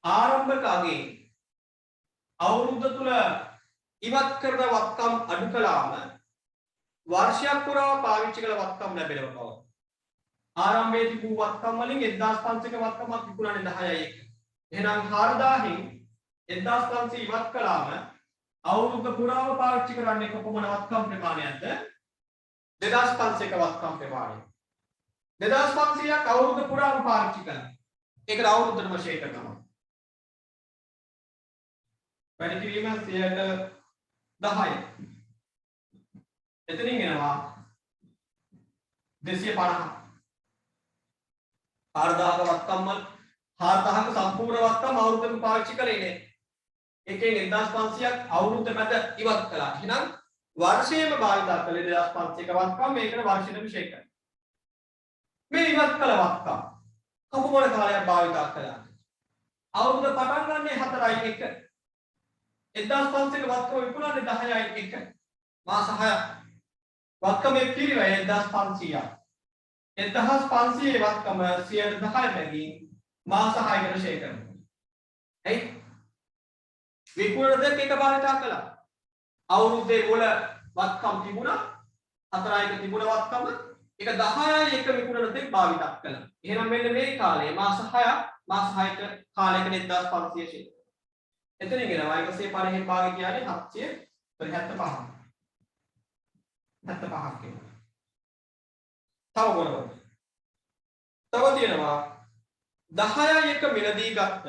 ආරම්භක අගේ අවුරුද්ද තුල ඉවත් කරන වත්කම් අඩු කළාම වර්ෂයක් පුරා පාවිච්චි කළ වත්කම් ලැබෙනවා බව. ආරම්භයේ තිබූ වත්කම් වලින් 1500ක වත්කමක් විකුණන්නේ 10යි එක. එහෙනම් 4000න් 1500 ඉවත් කළාම අවුරුද්ද පුරාම පාවිච්චි කරන්නේ කොපමණ වත්කම් ප්‍රමාණයක්ද? 2500ක වත්කම් ප්‍රමාණය. 2500ක් අවුරුද්ද පුරාම පාවිච්චි කරනවා. ඒකට අවුරුද්දටම ෂෙයා කරනවා. වැඩි කිරීම 10යි. එතනින් එනවා 250. 4000ක වත්කම් 4000ක සම්පූර්ණ වත්කම් අවුරුද්දක පාවිච්චි කරේ නේ. එකෙන් 1500ක් අවුරුද්ද මැද ඉවත් කළා. එහෙනම් වර්ෂයේම භාවිත කළේ 2500ක වත්කම් මේකට වර්ෂෙටම ෂෙයා කරනවා. මේ ඉවත් කළ වත්කම් කොපමණ කාලයක් භාවිත කළාද? අවුරුද්ද පටන් ගන්නේ 4යි 1. 1500ක වත්කම විකුණන්නේ 10යි 1. මාස 6ක්. වත්කමේ පිරිවැය 1500ක්. 1500 වත්කම 10% බැගින් මාස 6කට ෂෙයා කරනවා. එයි විකුණන දෙක එක භාවිත කළා. අවුරුද්දේ මුල වත්කම් තිබුණා 4යි 1 තිබුණ වත්කම ඒක 10යි 1 විකුණන දෙක භාවිත කළා. එහෙනම් මෙන්න මේ කාලේ මාස 6ක් මාස 6ක කාලයකට 1500 ෂෙයා. එතනින් එනවා 150න් භාගය කියන්නේ 775ක්. 75ක් කියනවා. තව මොනවද? තව තියෙනවා 10යි 1 මිලදී ගත්ත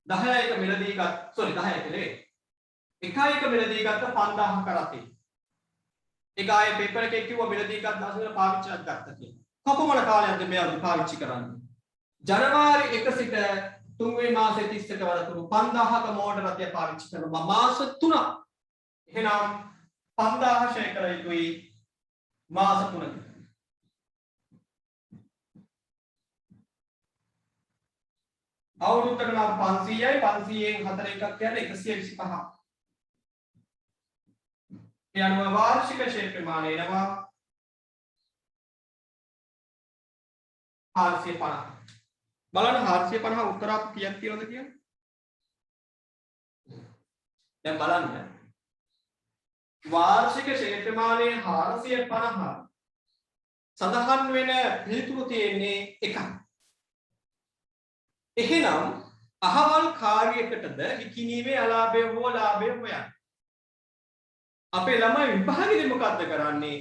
10යි 1 මිලදී ගත්ත sorry 10යි 1 නෙවෙයි 1යි 1 මිලදී ගත්ත 5000ක රතේ. ඒක ආයේ පේපර් එකේ කිව්වා මිලදී ගත්ත දවසකට පාවිච්චියක් ගත්ත කියලා. කොපමණ කාලයක්ද මේ පාවිච්චි කරන්නේ? ජනවාරි 1 සිට 3 වෙනි මාසයේ 31 වරතුරු 5000ක මෝටර රථය පාවිච්චි කරනවා මාස 3ක්. එහෙනම් 5000 ෂෙයා කර යුතුයි මාස 3ක. අවුරුද්දකට නම් 500යි 500න් 4 එකක් කියන්නේ 125ක්. ඒ අනුව වාර්ෂික ෂෙයා ප්‍රමාණය එනවා 450. බලන්න 450 උත්තර අප කීයක් තියෙනවද කියන්නේ? දැන් බලන්න වාර්ෂික ෂෙයා ප්‍රමාණය 450 සඳහන් වෙන පිළිතුරු තියෙන්නේ 1යි. එහෙනම් අහවල් කාර්යයකටද විකිණීමේ අලාභය හෝ ලාභය හොයන්න. අපේ ළමයි විභාගෙදි මොකද්ද කරන්නේ?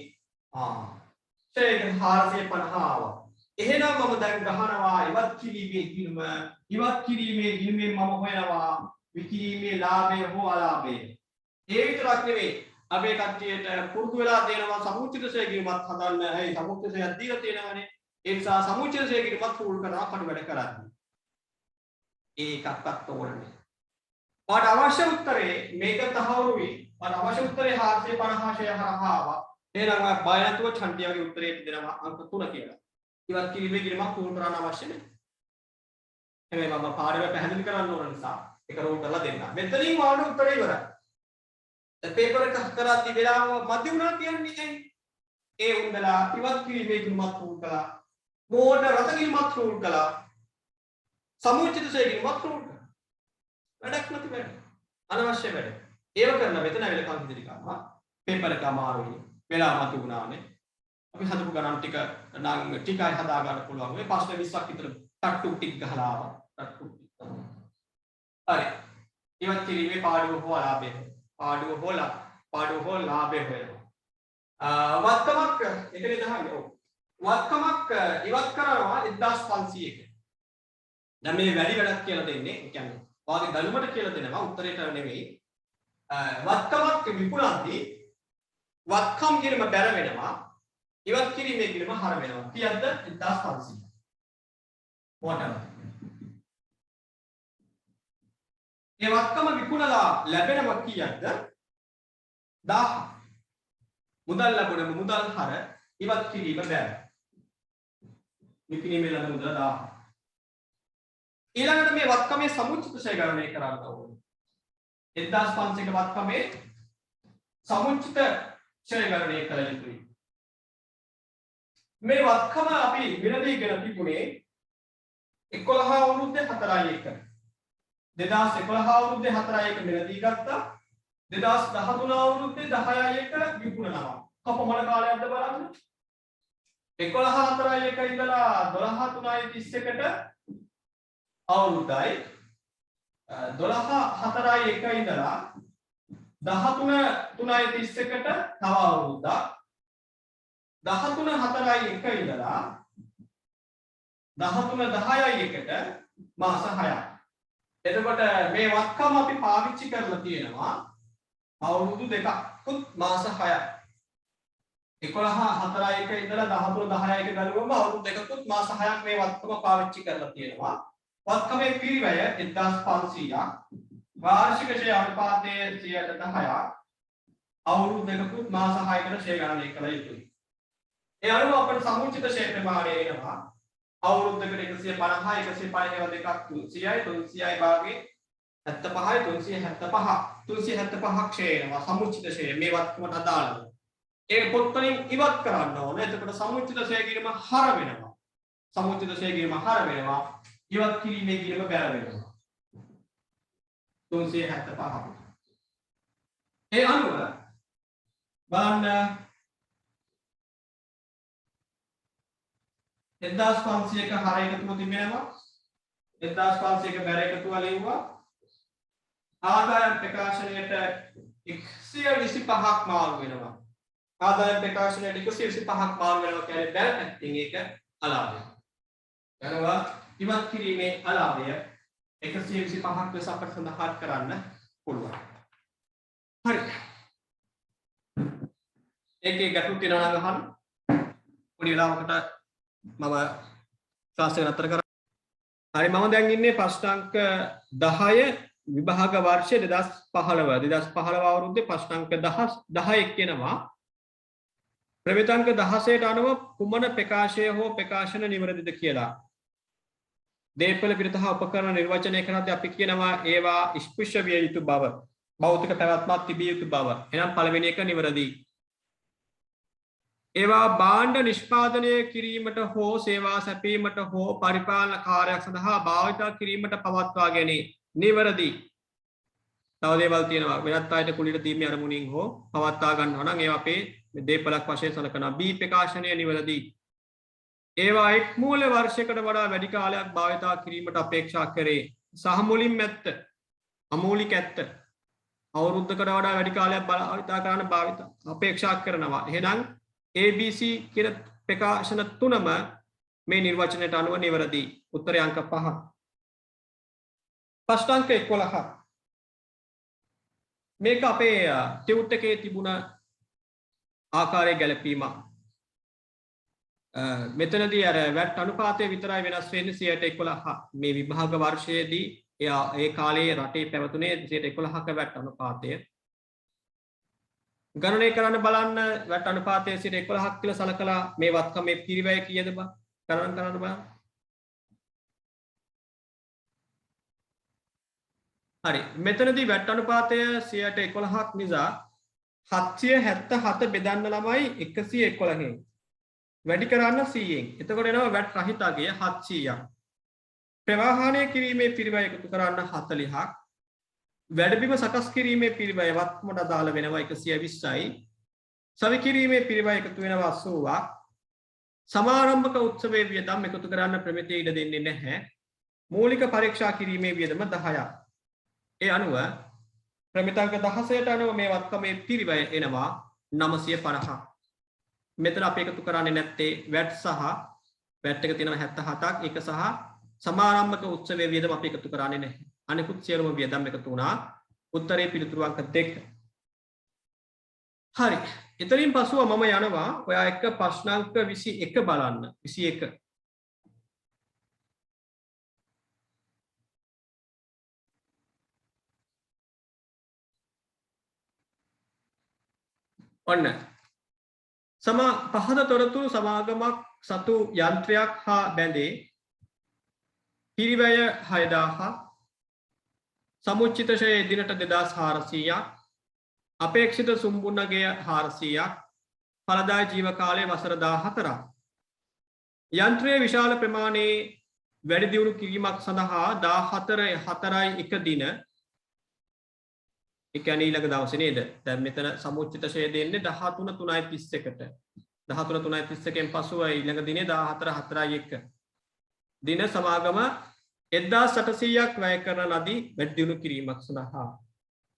ෂෙයා 450 ආවා. එහෙනම් මම දැන් ගහනවා ඉවත් කිරීමේ ගිණුම. ඉවත් කිරීමේ ගිණුමෙන් මම හොයනවා විකිණීමේ ලාභය හෝ අලාභය. ඒ විතරක් නෙවෙයි අපේ කට්ටියට පුරුදු වෙලා දෙනවා සමුච්චිත ෂෙයා ගිණුමත් හදන්න. ඒ සමුච්චිත ෂෙයා දීලා තියෙනවනේ. ඒ නිසා සමුච්චිත ෂෙයා ගිණුමත් ෆූල් කරනවා කඩ වැඩ කරන්නේ. ඒකක්වත් ඕනේ. මට අවශ්‍ය උත්තරේ මේක තහවුරු වෙයි. මට අවශ්‍ය උත්තරේ 450 ෂෙයා හරහා ආවා. එහෙනම් ඔය බය නැතුව චන්ටියාගේ උත්තරේ දෙනවා අංක 3 කියලා. ඉවත් කිරීමේ ගිණුමක් පුහුණු කරන්න අවශ්‍ය නැහැ. හැබැයි මම පාඩම පැහැදිලි කරන්න ඕන නිසා ඒක රෝල් කරලා දෙන්න. මෙතනින් වාඩි උත්තරේ ඉවරයි. පේපර් එක කරද්දී වෙලාව මදි වුණා කියන්නේ ඇයි? ඒ උන්දලා ඉවත් කිරීමේ ගිණුමක් පුහුණු කළා. මෝඩ රත ගිණුමක් පුහුණු කළා. සමුච්චිත ෂෙයා ගිණුමක් පුහුණු කළා. වැඩක් නැති වැඩ. අනවශ්‍ය වැඩ. ඒව කරන මෙතන වෙලකම් ඉදිරි කරනවා. පේපර් එක අමාරුයි. වෙලාව මදි වුණානේ. අපි හදපු ගණන් ටික නම් ටිකයි හදා ගන්න පුළුවන්. මේ ප්‍රශ්න 20ක් විතර ටට්ටු ටික ගහලා ආවා. ටට්ටු ටික. හරි. ඉවත් කිරීමේ පාඩුව හෝ ලාභය. පාඩුව හෝ ලාභය වෙනවා. වත්කමක් එකනේ දහන්නේ. ඔව්. වත්කමක් ඉවත් කරනවා 1500ක. දැන් මේ වැඩි වැඩක් කියලා දෙන්නේ. ඒ කියන්නේ වාගේ දළුමට කියලා දෙනවා උත්තරේට නෙවෙයි. වත්කමක් විකුණද්දී වත්කම් ගිණුම බැර වෙනවා. ඉවත් කිරීමේ කිරීම හර වෙනවා. කීයක්ද? 1500. whatever. ඒ වත්කම විකුණලා ලැබෙනවා කීයක්ද? 1000. මුදල් ලැබුණම මුදල් හර ඉවත් කිරීම බෑ. විකිණීමේ ලැබෙන මුදල 1000. ඊළඟට මේ වත්කමේ සමුච්චිත ෂය ගණනය කරන්න ඕනේ. 1500ක වත්කමේ සමුච්චිත ෂය ගණනය කළ යුතුයි. මේ වත්කම අපි විරදීගෙන තිබුණේ 11 අවුරුද්දේ 4.1. 2011 අවුරුද්දේ 4.1 මිලදී ගත්තා. 2013 අවුරුද්දේ 10.1 විකුණනවා. කොපමණ කාලයක්ද බලන්න. 11.4.1 ඉඳලා 12.3.31ට අවුරුද්දයි 12.4.1 ඉඳලා 13.3.31ට තව අවුරුද්දක් 13.4.1 ඉඳලා 13.10.1ට මාස 6ක්. එතකොට මේ වත්කම අපි පාවිච්චි කරලා තියෙනවා අවුරුදු දෙකකුත් මාස 6ක්. 11.4.1 ඉඳලා 13.10.1 ගලුවම අවුරුදු දෙකකුත් මාස 6ක් මේ වත්කම පාවිච්චි කරලා තියෙනවා. වත්කමේ පිරිවැය 1500ක්. වාර්ෂික ෂය අනුපාතය 10%ක්. අවුරුදු දෙකකුත් මාස 6කට ෂය ගණනය කළ යුතුයි. ඒ අනුව අපේ සමුච්චිත ෂය ප්‍රමාණය එනවා අවුරුද්දකට 150 150 දෙකක් 300යි 300යි භාගයේ 75යි 375ක් ෂය එනවා සමුච්චිත ෂය මේ වත්කමට අදාළව. ඒක පොත්වලින් ඉවත් කරන්න ඕනේ. එතකොට සමුච්චිත ෂය කිරීම හර වෙනවා. සමුච්චිත ෂය කිරීම හර වෙනවා. ඉවත් කිරීමේ කිරීම බැර වෙනවා. 375. ඒ අනුව බලන්න 1500ක හර එකතුව තිබෙනවා 1500ක බැර එකතුව ලියුවා ආදායම් ප්‍රකාශනයට 125ක් මාරු වෙනවා ආදායම් ප්‍රකාශනයට 125ක් මාරු වෙනවා කියන්නේ බැර පැත්තෙන් ඒක අලාභය යනවා ඉවත් කිරීමේ අලාභය 125ක් ලෙස අපට සඳහන් කරන්න පුළුවන් හරි ඒකේ ගැටලු තියෙනවා නම් අහන්න පොඩි වෙලාවකට මම ක්ලාස් එක නතර කරා. හරි මම දැන් ඉන්නේ ප්‍රශ්න අංක 10 විභාග වර්ෂය 2015 අවුරුද්දේ ප්‍රශ්න අංක 11 කියනවා. ප්‍රමිත අංක 16ට අනුව කුමන ප්‍රකාශය හෝ ප්‍රකාශන නිවැරදිද කියලා. දේපල පිරිත හා උපකරණ නිර්වචනය කරද්දී අපි කියනවා ඒවා ස්පෘශ්‍ය විය යුතු බව. භෞතික පැවැත්මක් තිබිය යුතු බව. එහෙනම් පළවෙනි එක නිවැරදි. ඒවා භාණ්ඩ නිෂ්පාදනය කිරීමට හෝ සේවා සැපීමට හෝ පරිපාලන කාර්යයක් සඳහා භාවිත කිරීමට පවත්වා ගැනීම නිවැරදි. තව දේවල් තියෙනවා වෙනත් අයට කුලියට දීමේ අරමුණින් හෝ පවත්වා ගන්නවා නම් ඒවා අපේ දේපලක් වශයෙන් සලකනවා. B ප්‍රකාශනය නිවැරදි. ඒවා එක් මූල්‍ය වර්ෂයකට වඩා වැඩි කාලයක් භාවිත කිරීමට අපේක්ෂා කරේ. සහ මුලින්ම ඇත්ත. අමූලික ඇත්ත. අවුරුද්දකට වඩා වැඩි කාලයක් භාවිත කරන අපේක්ෂා කරනවා. එහෙනම් ABC කියන ප්‍රකාශන තුනම මේ නිර්වචනයට අනුව නිවැරදි. උත්තරය අංක 5. ප්‍රශ්න අංක 11. මේක අපේ ටියුට් එකේ තිබුණ ආකාරයේ ගැලපීම. මෙතනදී අර වැට් අනුපාතය විතරයි වෙනස් වෙන්නේ 11%. මේ විභාග වර්ෂයේදී ඒ කාලයේ රටේ පැවතුනේ 11%ක වැට් අනුපාතය. ගණනය කරන්න බලන්න වැට් අනුපාතය 11%ක් කියලා සලකලා මේ වත්කමේ පිරිවැය කීයද බං ගණන් කරන්න බලන්න. හරි මෙතනදී වැට් අනුපාතය 11%ක් නිසා 777 බෙදන්න ළමයි 111න් වැඩි කරන්න 100න්. එතකොට එනවා වැට් රහිත අගය 700ක්. ප්‍රවාහනය කිරීමේ පිරිවැය එකතු කරන්න 40ක්. වැඩබිම සකස් කිරීමේ පිරිවැය වත්කමට අදාළ වෙනවා 120යි. සවි කිරීමේ පිරිවැය එකතු වෙනවා 80ක්. සමාරම්භක උත්සවයේ වියදම් එකතු කරන්න ප්‍රමිතිය ඉඩ දෙන්නේ නැහැ. මූලික පරීක්ෂා කිරීමේ වියදම 10ක්. ඒ අනුව ප්‍රමිතාංක 16ට අනුව මේ වත්කමේ පිරිවැය එනවා 950ක්. මෙතන අපි එකතු කරන්නේ නැත්තේ වැට් සහ වැට් එක තියෙනවා 77ක්. ඒක සහ සමාරම්භක උත්සවයේ වියදම අපි එකතු කරන්නේ නැහැ. අනිකුත් සියලුම වියදම් එකතු වුණා. උත්තරේ පිළිතුරු අංක 2. හරි. එතනින් පසුව මම යනවා ඔයා එක ප්‍රශ්නාංක 21 බලන්න 21 ඔන්න පහද තොරතුරු සමාගමක් සතු යන්ත්‍රයක් හා බැඳේ පිරිවැය 6000 සමුච්චිත ෂය දිනට 2400ක් අපේක්ෂිත සුම්බුන්නගය 400ක් ඵලදායී ජීව කාලය වසර 14ක් යන්ත්‍රයේ විශාල ප්‍රමාණයේ වැඩි දියුණු කිරීමක් සඳහා 14/4 දින ඒ කියන්නේ ඊළඟ දවසේ නේද දැන් මෙතන සමුච්චිත ෂය දෙන්නේ 13/3/31ට 13/3/31න් පසුව ඊළඟ දිනේ 14/4/1 දින සමාගම 1800ක් වැය කරන ලදී වැඩි දියුණු කිරීමක් සඳහා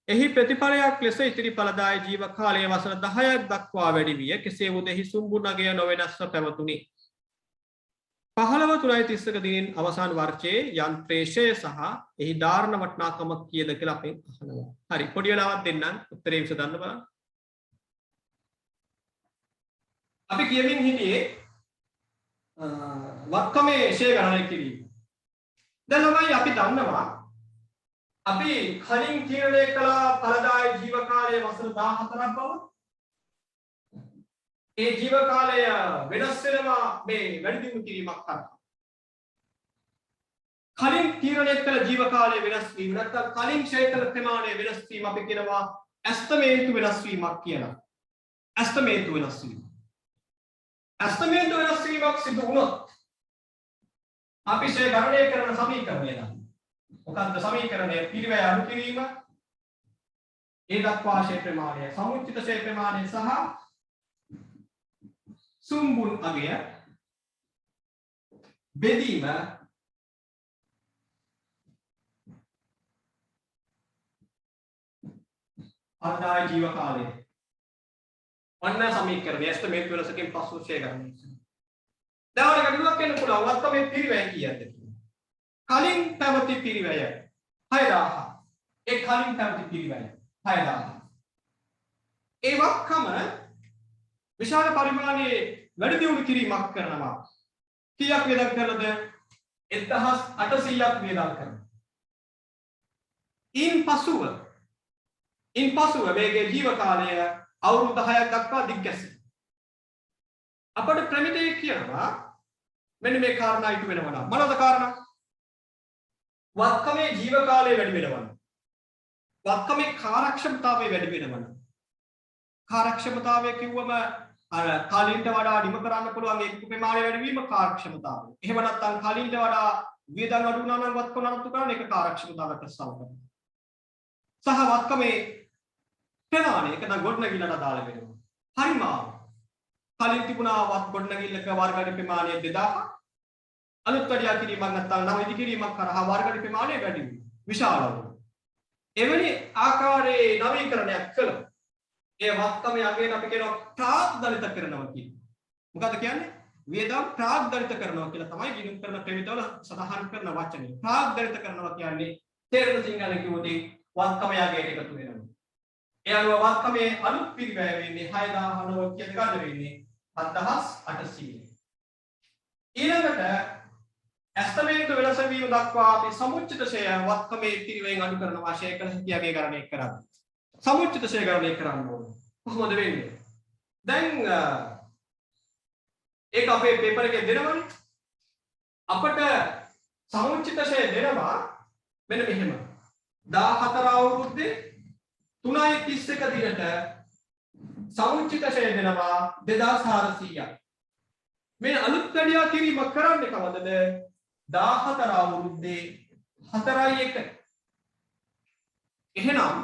එහි ප්‍රතිඵලයක් ලෙස ඉතිරි ඵලදායී ජීව කාලය වසර 10ක් දක්වා වැඩි විය. කෙසේ වුවද එහි සුම්බුන්නගය නොවෙනස්ව පැවතුණි. 15/3/31 දිනින් අවසාන වර්ෂයේ යන්ත්‍රයේ ෂය සහ එහි ධාරණ වටිනාකම කීයද කියලා අපෙන් අහනවා. හරි පොඩි වෙලාවක් දෙන්නම් උත්තරේ විසඳන්න බලන්න. අපි කියමින් හිටියේ වක්කමේ ෂය ගණනය කිරීම. දැන් ළමයි අපි දන්නවා අපි කලින් තීරණය කළ ඵලදායී ජීව කාලය වසර 14ක් බව. ඒ ජීව කාලය වෙනස් වෙනවා මේ වැඩි දියුණු කිරීමක් කරලා. කලින් තීරණය කළ ජීව කාලය වෙනස් වීම නැත්නම් කලින් ක්ෂය කළ ප්‍රමාණය වෙනස් වීම අපි කියනවා ඇස්තමේන්තු වෙනස් වීමක් කියලා. ඇස්තමේන්තු වෙනස් වීම. ඇස්තමේන්තු වෙනස් වීමක් සිදු වුණොත් අපි ක්ෂය ගණනය කරන සමීකරණය නම් මොකක්ද සමීකරණය පිරිවැය අඩු කිරීම ඒ දක්වා ෂය ප්‍රමාණය සමුච්චිත ෂය ප්‍රමාණය සහ සුම්බුන් අගය බෙදීම ඵලදායී ජීව කාලය ඔන්න සමීකරණය ඇස්තමේන්තු වෙනසකින් පසු ෂය ගණනය දැන් ඔයාලට ගැටලුවක් එන්න පුළුවන් වත්තමේ පිරිවැය කීයද කලින් පැවති පිරිවැය 6000 ඒ කලින් පැවති පිරිවැය 6000 ඒ වක්කම විශාල පරිමාණයේ වැඩි දියුණු කිරීමක් කරනවා කීයක් වේදම් කරනද 1800ක් වේදම් කරනවා ඉන් පසුව මේගේ ජීව කාලය අවුරුදු 10ක් දක්වා දිග්ගැසෙනවා අපට ප්‍රමිතය කියනවා මෙන්න මේ කාරණා ඉටු වෙනවා මොනවද කාරණා වක්කමේ ජීව කාලය වැඩි වෙනවා. වක්කමේ කාර්යක්ෂමතාවය වැඩි වෙනවා. කාර්යක්ෂමතාවය කිව්වම අර කලින්ට වඩා නිම කරන්න පුළුවන් ඒක ප්‍රමාණය වැඩි වීම කාර්යක්ෂමතාවය. එහෙම නැත්නම් කලින්ට වඩා වියදම් අඩු වුණා නම් වක්කම නඩත්තු කරන එක කාර්යක්ෂමතාවයට සලකනවා. සහ වක්කමේ ප්‍රමාණය එක නම් ගොඩනැගිල්ලට අදාළ වෙනවා. පරිමාණ කලින් තිබුණා වත් ගොඩනැගිල්ලක වර්ග ප්‍රමාණය 2000 අලුත් වැඩි කිරීමක් නැත්නම් නව ඉදි කිරීමක් කරා වර්ග ප්‍රමාණය වැඩි වෙනවා විශාල වෙනවා එවැනි ආකාරයේ නවීකරණයක් කළා ඒ වක්කමේ අගයෙන් අපි කියනවා ප්‍රාග්ධනිත කරනවා කියන්නේ මොකද්ද කියන්නේ වියදම් ප්‍රාග්ධනිත කරනවා කියලා තමයි ගිණුම් කරන ප්‍රමිතවල සඳහන් කරන වචනේ ප්‍රාග්ධනිත කරනවා කියන්නේ තේරෙන සිංහලෙන් කිව්වොත් වක්කමේ අගයට එකතු වෙනවා ඒ අනුව වක්කමේ අලුත් පිරිවැය වෙන්නේ 6000 කියන ගන්න වෙන්නේ 7800 ඊළඟට ඇස්තමේන්තු වෙනස වීම දක්වා අපි සමුච්චිත ෂය වක්කමේ පිරිවෙන් අඩු කරනවා ෂය කළ හැකියාගේ ගණනය කරන්නේ. සමුච්චිත ෂය ගණනය කරන්න ඕනේ. කොහොමද වෙන්නේ? දැන් ඒක අපේ පේපර් එකේ දෙනවනේ. අපිට සමුච්චිත ෂය දෙනවා මෙන්න මෙහෙම. 14 අවුරුද්දේ 3.31 දිනට සමුච්චිත ෂය දෙනවා 2400ක්. මේ අලුත් වැඩි කිරීමක් කරන්නේ කවදද 14 අවුරුද්දේ 4.1 එහෙනම්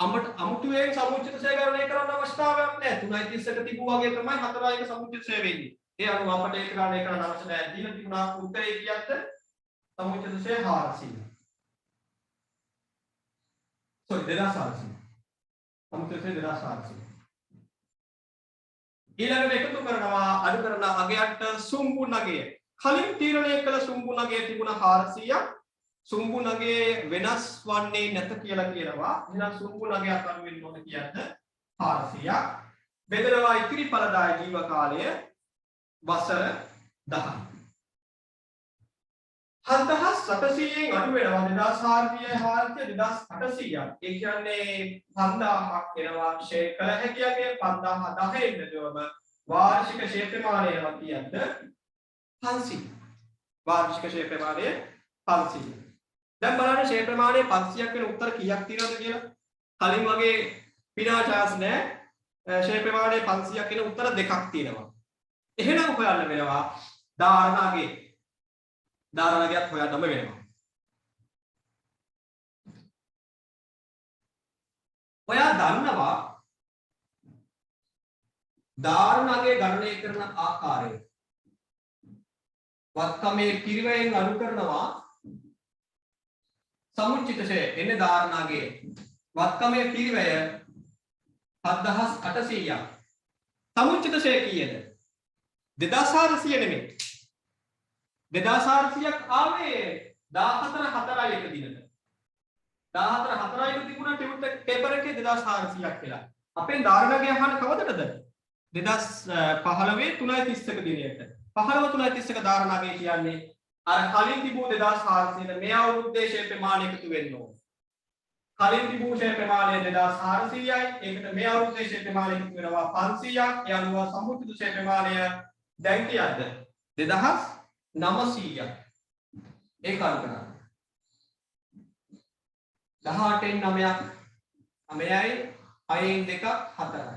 අමුතුවෙන් සමුච්චිත ෂය ගණනය කරන්න අවශ්‍යතාවයක් නැහැ 3.31 තිබු වගේ තමයි 4.1 සමුච්චිත ෂය වෙන්නේ ඒ අනුව අපිට ඒක ගණනය කරන්න අවශ්‍ය නැහැ දීලා තිබුණා උත්තරේ කියද්ද සමුච්චිත ෂය 400 2400 සමුච්චිත ෂය 2400 ඊළඟට එකතු කරනවා අඩු කරන අගයන්ට සුම්බුන්නගය කලින් තීරණය කළ සුම්බුන්නගය තිබුණා 400ක් සුම්බුන්නගයේ වෙනස් වන්නේ නැත කියලා කියනවා එහෙනම් සුම්බුන්නගයක් අඩු වෙන්න ඕන කියද්ද 400ක් බෙදනවා ඉතිරි ඵලදායී ජීව කාලය වසර 10. 7800න් අඩු වෙනවා 2400 2800ක්. ඒ කියන්නේ 5000ක් වෙනවා ෂේ කළ හැකියගේ 5010 ඉඳලම වාර්ෂික ෂේ ප්‍රමාණය වතියද්ද 500. වාර්ෂික ෂේ ප්‍රමාණය 500. දැන් බලන්න ෂේ ප්‍රමාණය 500ක් වෙන උත්තර කීයක් තියෙනවද කියලා. කලින් වගේ පිනා chance නැහැ. ෂේ ප්‍රමාණය 500ක් වෙන උත්තර දෙකක් තියෙනවා. එහෙනම් හොයන්න වෙනවා ධාරණගයත් හොයන්නම වෙනවා. ඔයා දන්නවා ධාරණගය ගණනය කරන ආකාරය. වත්කමේ පිරිවෙන් අනු කරනවා සමුච්චිතශය එන්නේ ධාරණගය. වත්කමේ පිරිවැය 7800ක්. සමුච්චිතශය කීයද? 2400 නෙමෙයි. 2400ක් ආවේ 14 එක දිනක. 14 එක තිබුණා ටියුට් පේපර් එකේ 2400ක් කියලා. අපෙන් ධාරණගය අහන්න කවදටද? 2015 3:31 දිනයට. 15 3:31 ධාරණගය කියන්නේ අර කලින් තිබූ 2400 මේ අවුරුද්දේ ෂේ ප්‍රමාණය එකතු වෙන්න ඕන. කලින් තිබූ ෂේ ප්‍රමාණය 2400යි. ඒකට මේ අවුරුද්දේ ෂේ ප්‍රමාණය එකතු වෙනවා 500ක්. ඒ අනුව සම්මුතිත ෂේ ප්‍රමාණය දැන් කීයද? 2900ක්. ඒක අනුව 18න් 9ක් 9යි 6න් 2ක් 4යි.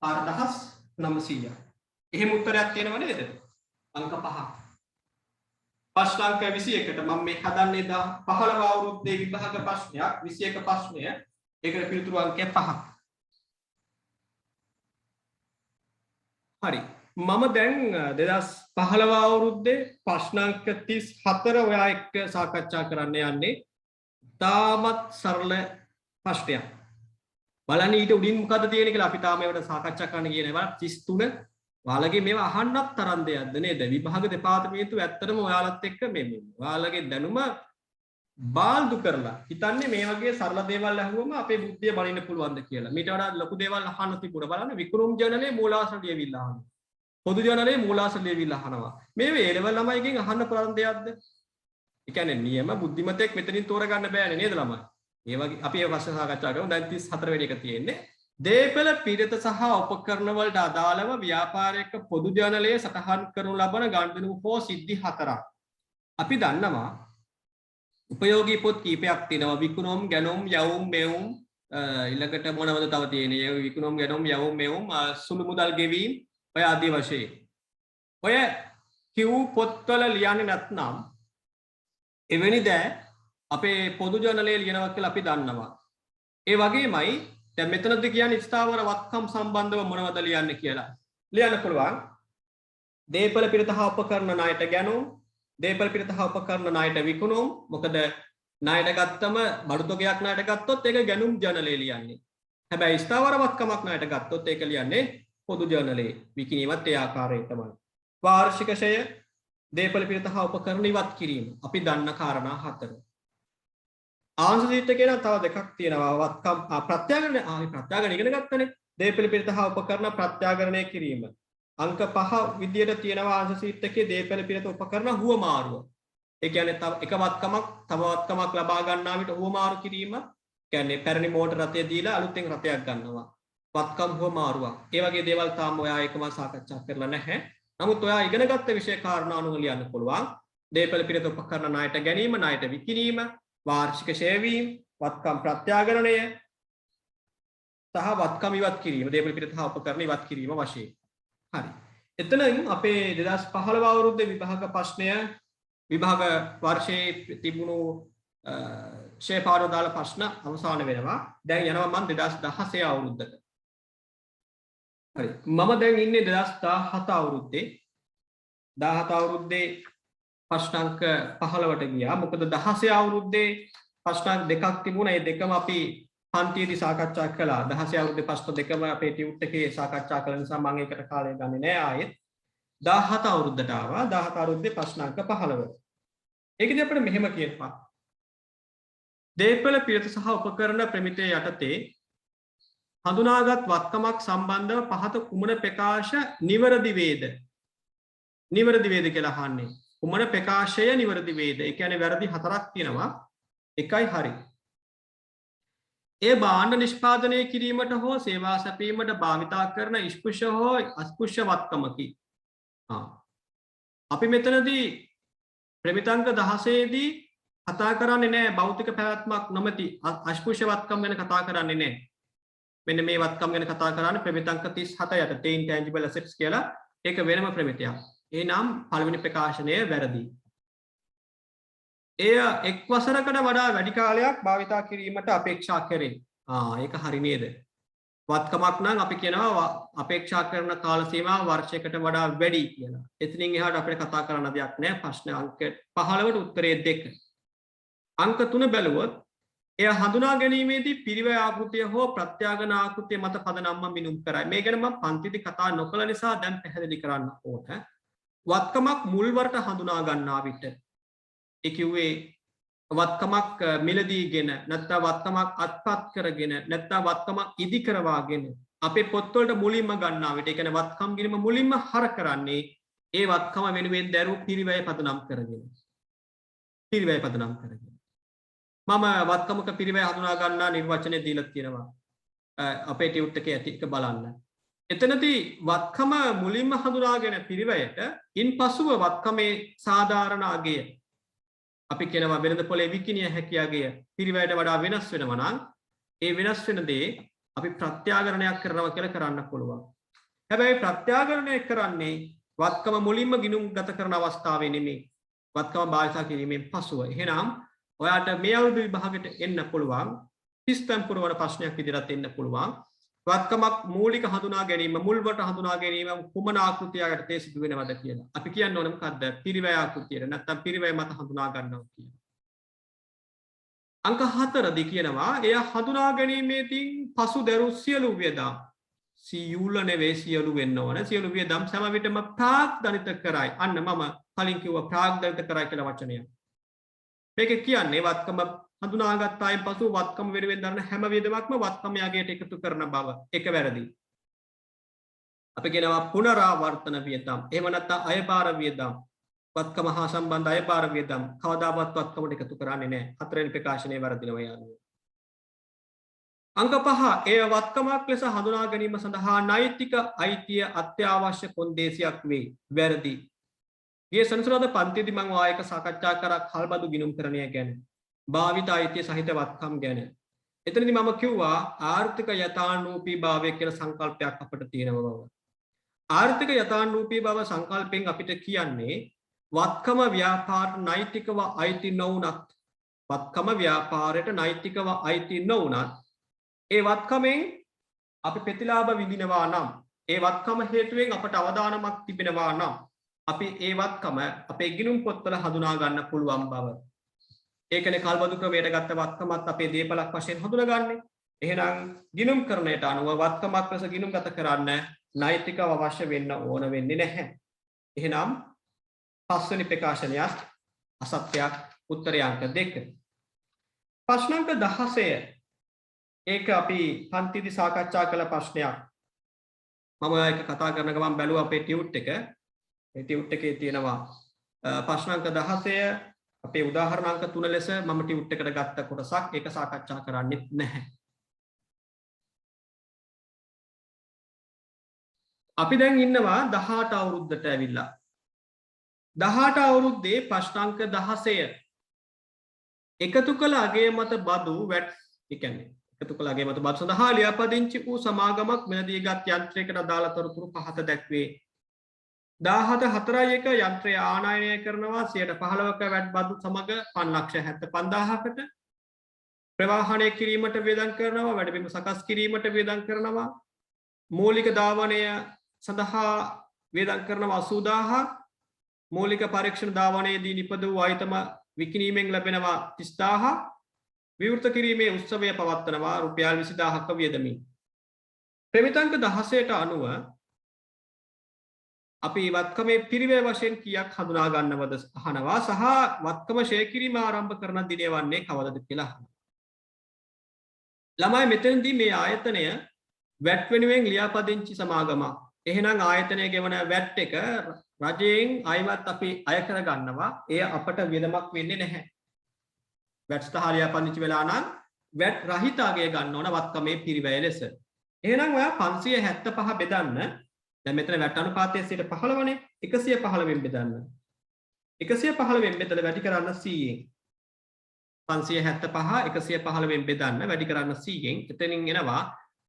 4900ක්. එහෙම උත්තරයක් තියෙනව නේද? අංක 5. ප්‍රශ්න අංක 21ට මම මේ හදන්නේ 15 අවුරුද්දේ විභාග ප්‍රශ්නයක් 21 ප්‍රශ්නය. ඒකට පිළිතුරු අංකය 5ක්. හරි. මම දැන් 2015 අවුරුද්දේ ප්‍රශ්න අංක 34 ඔයා එක්ක සාකච්ඡා කරන්න යන්නේ. තාමත් සරල ප්‍රශ්නයක්. බලන්න ඊට උඩින් මොකද්ද තියෙන්නේ කියලා අපි තාම ඒවට සාකච්ඡා කරන්න කියන ඒවා 33 ඔයාලගේ මේවා අහන්නත් තරම් දෙයක්ද නේද? විභාග දෙපාර්තමේන්තුව ඇත්තටම ඔයාලත් එක්ක මේ ඔයාලගේ දැනුම බාල්දු කරලා හිතන්නේ මේ වගේ සරල දේවල් අහුවම අපේ බුද්ධිය බලින්න පුළුවන්ද කියලා. මීට වඩා ලොකු දේවල් අහන්න තිබුණා. බලන්න වික්‍රම ජර්නලයේ මූලාශ්‍ර ලියවිලා අහනවා. පොදු ජර්නලයේ මූලාශ්‍ර ලියවිලා අහනවා. මේ A level ළමයිගෙන් අහන්න පුළුවන් දෙයක්ද? ඒ කියන්නේ නියම බුද්ධිමතෙක් මෙතනින් තෝරගන්න බෑනේ නේද ළමයි? ඒ වගේ අපි ඒ ප්‍රශ්න සාකච්ඡා කරමු. දැන් 34 වෙනි එක තියෙන්නේ. දේපළ පිරිත සහ උපකරණ වලට අදාළව ව්‍යාපාරයක පොදු ජර්නලයේ සටහන් කරනු ලබන ගණන්දනු හෝ සිද්ධි 4ක්. අපි දන්නවා උපයෝගී පොත් කීපයක් තියෙනවා. විකුණුම්, ගැනුම්, යවුම්, මෙවුම් ඊළඟට මොනවද තව තියෙන්නේ? විකුණුම්, ගැනුම්, යවුම්, මෙවුම් සුළු මුදල් ගෙවීම ඔය ආදී වශයෙන්. ඔය කිව් පොත්වල ලියන්නේ නැත්නම් එවැනි දෑ අපේ පොදු ජර්නලයේ ලියනවා කියලා අපි දන්නවා. ඒ වගේමයි දැන් මෙතනද කියන්නේ ස්ථාවර වත්කම් සම්බන්ධව මොනවද ලියන්න කියලා. ලියන්න පුළුවන්. දේපල පිරිත හා උපකරණ ණයට ගැනුම්, දේපල පිරිත හා උපකරණ ණයට විකුණුම්. මොකද ණයට ගත්තම බඩු තොගයක් ණයට ගත්තොත් ඒක ගැනුම් ජර්නලයේ ලියන්නේ. හැබැයි ස්ථාවර වත්කමක් ණයට ගත්තොත් ඒක ලියන්නේ පොදු ජර්නලයේ. විකිණීමත් ඒ ආකාරයෙන් තමයි. වාර්ෂික ෂය, දේපල පිරිත හා උපකරණ ඉවත් කිරීම. අපි දන්න කාරණා 4. ආංශ සීට් එකේ නම් තව දෙකක් තියෙනවා. වත්කම් ප්‍රත්‍යාගරණය. ප්‍රත්‍යාගරණ ඉගෙන ගත්තනේ. දේපල පිරිත හා උපකරණ ප්‍රත්‍යාගරණය කිරීම. අංක 5 විදියට තියෙනවා ආංශ සීට් එකේ දේපල පිරිත උපකරණ හුවමාරුව. ඒ කියන්නේ තව එක වත්කමක් තව වත්කමක් ලබා ගන්නා විට හුවමාරු කිරීම. කියන්නේ පැරණි මෝටර රථය දීලා අලුතෙන් රථයක් ගන්නවා. වත්කම් හුවමාරුවක්. ඒ වගේ දේවල් තාම ඔයා එකම සාකච්ඡා කරලා නැහැ. නමුත් ඔයා ඉගෙන ගත්ත විෂය කාරණා අනුව ලියන්න පුළුවන්. දේපල පිරිත උපකරණ ණයට ගැනීම, ණයට විකිණීම, වාර්ෂික ෂේවීම්, වත්කම් ප්‍රත්‍යාගරණය සහ වත්කම් ඉවත් කිරීම, දේපල පිරිත හා උපකරණ ඉවත් කිරීම වශයෙන්. හරි. එතනින් අපේ 2015 අවුරුද්දේ විභාග ප්‍රශ්නය විභාග වර්ෂයේ තිබුණු ෂේ පාඩුව දාලා ප්‍රශ්න අවසන් වෙනවා. දැන් යනවා මම 2016 අවුරුද්දට. හරි. මම දැන් ඉන්නේ 2017 අවුරුද්දේ. 17 අවුරුද්දේ ප්‍රශ්න අංක 15ට ගියා. මොකද 16 අවුරුද්දේ ප්‍රශ්න අංක දෙකක් තිබුණා. ඒ දෙකම අපි පන්තියේදී සාකච්ඡා කළා. 16 අවුරුද්දේ ප්‍රශ්න දෙකම අපේ ටියුට් එකේ සාකච්ඡා කළ නිසා මම ඒකට කාලය ගන්නේ නෑ ආයෙත්. 17 අවුරුද්දට ආවා. 17 අවුරුද්දේ ප්‍රශ්න අංක 15. ඒකදී අපිට මෙහෙම කියනවා. දේපළ පිරිත සහ උපකරණ ප්‍රමිතිය යටතේ හඳුනාගත් වත්කමක් සම්බන්ධව පහත කුමන ප්‍රකාශ නිවැරදි වේද? නිවැරදි වේද කියලා අහන්නේ. කුමන ප්‍රකාශය නිවැරදි වේද? ඒ කියන්නේ වැරදි හතරක් තියෙනවා. එකයි හරි. ඒ භාණ්ඩ නිෂ්පාදනය කිරීමට හෝ සේවා සැපීමට භාවිතා කරන ස්පෘශ්‍ය හෝ අස්පෘශ්‍ය වත්කමකි. අපි මෙතනදී ප්‍රමිතංක 16 දී කතා කරන්නේ නැහැ භෞතික පැවැත්මක් නොමැති අස්පෘශ්‍ය වත්කම් ගැන කතා කරන්නේ නැහැ. මෙන්න මේ වත්කම් ගැන කතා කරන්නේ ප්‍රමිතංක 37 යටතේ intangible assets කියලා. ඒක වෙනම ප්‍රමිතියක්. එහෙනම් පළවෙනි ප්‍රකාශනය වැරදි. එය එක් වසරකට වඩා වැඩි කාලයක් භාවිතා කිරීමට අපේක්ෂා කරේ. ඒක හරි නේද? වත්කමක් නම් අපි කියනවා අපේක්ෂා කරන කාල සීමාව වර්ෂයකට වඩා වැඩි කියලා. එතනින් එහාට අපිට කතා කරන්න දෙයක් නැහැ. ප්‍රශ්න අංක 15ට උත්තරේ 2. අංක 3 බැලුවොත් එය හඳුනා ගැනීමේදී පිරිවැය ආකෘතිය හෝ ප්‍රත්‍යාගන ආකෘතිය මත පදනම්ම මිනුම් කරයි. මේ ගැන මම පන්තිදී කතා නොකළ නිසා දැන් පැහැදිලි කරන්න ඕන. වත්කමක් මුල්වරට හඳුනා ගන්නා විට ඒ කිව්වේ වත්කමක් මිලදීගෙන නැත්නම් වත්කමක් අත්පත් කරගෙන නැත්නම් වත්කමක් ඉදි කරවාගෙන අපේ පොත්වලට මුලින්ම ගන්නා විට ඒ කියන්නේ වත්කම් ගිරීම මුලින්ම හර කරන්නේ ඒ වත්කම වෙනුවෙන් දරුව පිරිවැය පදනම් කරගෙන. පිරිවැය පදනම් කරගෙන. මම වත්කමක පිරිවැය හඳුනා ගන්නා නිර්වචනය දීලා තියෙනවා. අපේ ටියුට් එකේ ඇති එක බලන්න. එතනදී වත්කම මුලින්ම හඳුනාගෙන පිරිවැයට ඉන්පසුව වත්කමේ සාධාරණ අගය අපි කියනවා වෙනද පොලේ විකිනිය හැකි අගය පිරිවැයට වඩා වෙනස් වෙනවා නම් ඒ වෙනස් වෙන දේ අපි ප්‍රත්‍යාගරණයක් කරනවා කියලා කරන්න පුළුවන්. හැබැයි ප්‍රත්‍යාගරණය කරන්නේ වත්කම මුලින්ම ගිණුම් ගත කරන අවස්ථාවේ නෙමෙයි. වත්කම භාවිතා කිරීමෙන් පසුව. එහෙනම් ඔයාට මේ අවුරුදු විභාගෙට එන්න පුළුවන් 30 පුරවන ප්‍රශ්නයක් විදිහට එන්න පුළුවන්. වත්කමක් මූලික හඳුනා ගැනීම මුල්වට හඳුනා ගැනීම කුමන ආකෘතියකට තේ සිදු වෙනවද කියලා. අපි කියන්න ඕනේ මොකද්ද? පිරිවැය ආකෘතියට නැත්නම් පිරිවැය මත හඳුනා ගන්නවා කියලා. අංක 4 දී කියනවා එය හඳුනා ගැනීමේදී පසු දරු සියලු වියදම් සියුල නෙවෙයි සියලු වෙන්න ඕන. සියලු වියදම් සම විටම ප්‍රාග්ධනිත කරයි. අන්න මම කලින් කිව්වා ප්‍රාග්ධනිත කරයි කියලා වචනය. මේක කියන්නේ වත්කම හඳුනාගත් අයින් පසු වත්කම වෙනුවෙන් දරන හැම වියදමක්ම වත්කම යගයට එකතු කරන බව. ඒක වැරදි. අපි කියනවා පුනරාවර්තන වියදම්. එහෙම නැත්නම් අයපාර වියදම්. වත්කම හා සම්බන්ධ අයපාර වියදම් කවදාවත් වත්කමට එකතු කරන්නේ නැහැ. හතරවෙනි ප්‍රකාශනයේ වරදිනවා යාළුවෝ. අංක 5 එය වත්කමක් ලෙස හඳුනා ගැනීම සඳහා නෛතික අයිතිය අත්‍යවශ්‍ය කොන්දේසියක් වේ. වැරදි. ගිය සෙනසුරාදා පන්තියේදී මම ආයක සාකච්ඡා කරා කල්බදු ගිණුම්කරණය ගැන. භාවිත අයිතිය සහිත වත්කම් ගැන. එතනදී මම කිව්වා ආර්ථික යථානුරූපී භාවය කියලා සංකල්පයක් අපිට තියෙනවා බව. ආර්ථික යථානුරූපී භාව සංකල්පයෙන් අපිට කියන්නේ වත්කම ව්‍යාපාරට නෛතිකව අයිති නොවුනත් වත්කම ව්‍යාපාරයට නෛතිකව අයිති නොවුනත් ඒ වත්කමෙන් අපි ප්‍රතිලාභ විඳිනවා නම් ඒ වත්කම හේතුවෙන් අපට අවදානමක් තිබෙනවා නම් අපි ඒ වත්කම අපේ ගිණුම් පොත්වල හඳුනා ගන්න පුළුවන් බව. ඒකනේ කල්බදු ක්‍රමයට ගත්ත වත්කමත් අපේ දීපලක් වශයෙන් හඳුනාගන්නේ. එහෙනම් ගිණුම් කරණයට අනුව වත්කමක් ලෙස ගිණුම් ගත කරන්න නෛතිකව අවශ්‍ය වෙන්න ඕන වෙන්නේ නැහැ. එහෙනම් පස්වෙනි ප්‍රකාශනය අසත්‍යයක්. උත්තරය අංක 2. ප්‍රශ්න අංක 16 ඒක අපි පන්තිදී සාකච්ඡා කළ ප්‍රශ්නයක්. මම ඒක කතා කරන ගමන් බැලුවා අපේ ටියුට් එක. ඒ ටියුට් එකේ තියෙනවා ප්‍රශ්න අංක 16 අපේ උදාහරණ අංක 3 ලෙස මම ටියුට් එකට ගත්ත කොටසක්. ඒක සාකච්ඡා කරන්නේ නැහැ. අපි දැන් ඉන්නවා 18 අවුරුද්දට ඇවිල්ලා. 18 අවුරුද්දේ ප්‍රශ්න අංක 16 එකතු කළ අගය මත බදු වැට් ඒ කියන්නේ එකතු කළ අගය මත බදු සඳහා ලියාපදිංචි වූ සමාගමක් මෙලදීගත් යන්ත්‍රයකට අදාළ තොරතුරු පහත දැක්වේ. 17/4 යන්ත්‍රය ආනයනය කරනවා 15%ක වැට් බදු සමග 5,75,000කට ප්‍රවාහනය කිරීමට වේදම් කරනවා වැඩබිම සකස් කිරීමට වේදම් කරනවා මූලික ධාවනය සඳහා වේදම් කරනවා 80000 මූලික පරීක්ෂණ ධාවනයේදී නිපද වූ ආයතම විකිණීමෙන් ලැබෙනවා 30000 විවෘත කිරීමේ උත්සවය පවත්වනවා රුපියල් 20000ක වියදමින්. ප්‍රමිතංක 16ට අනුව අපි වත්කමේ පිරිවැය වශයෙන් කීයක් හඳුනා ගන්නවද අහනවා සහ වත්කම ෂේ කිරීම ආරම්භ කරන දිනය වන්නේ කවදද කියලා අහනවා. ළමයි මෙතනදී මේ ආයතනය වැට් වෙනුවෙන් ලියාපදිංචි සමාගමක්. එහෙනම් ආයතනයේ ගෙවන වැට් එක රජයෙන් අයවත් අපි අය කර ගන්නවා. එය අපට වියදමක් වෙන්නේ නැහැ. වැට් සහ ලියාපදිංචි වෙලා නම් වැට් රහිත අගය ගන්න ඕන වත්කමේ පිරිවැය ලෙස. එහෙනම් ඔයා 575 බෙදන්න. දැන් මෙතන වැට් අනුපාතය 15නේ. 115 බෙදන්න. 115 බෙදලා වැඩි කරන්න 100ෙන්. 575 115 බෙදන්න වැඩි කරන්න 100ෙන්. එතනින් එනවා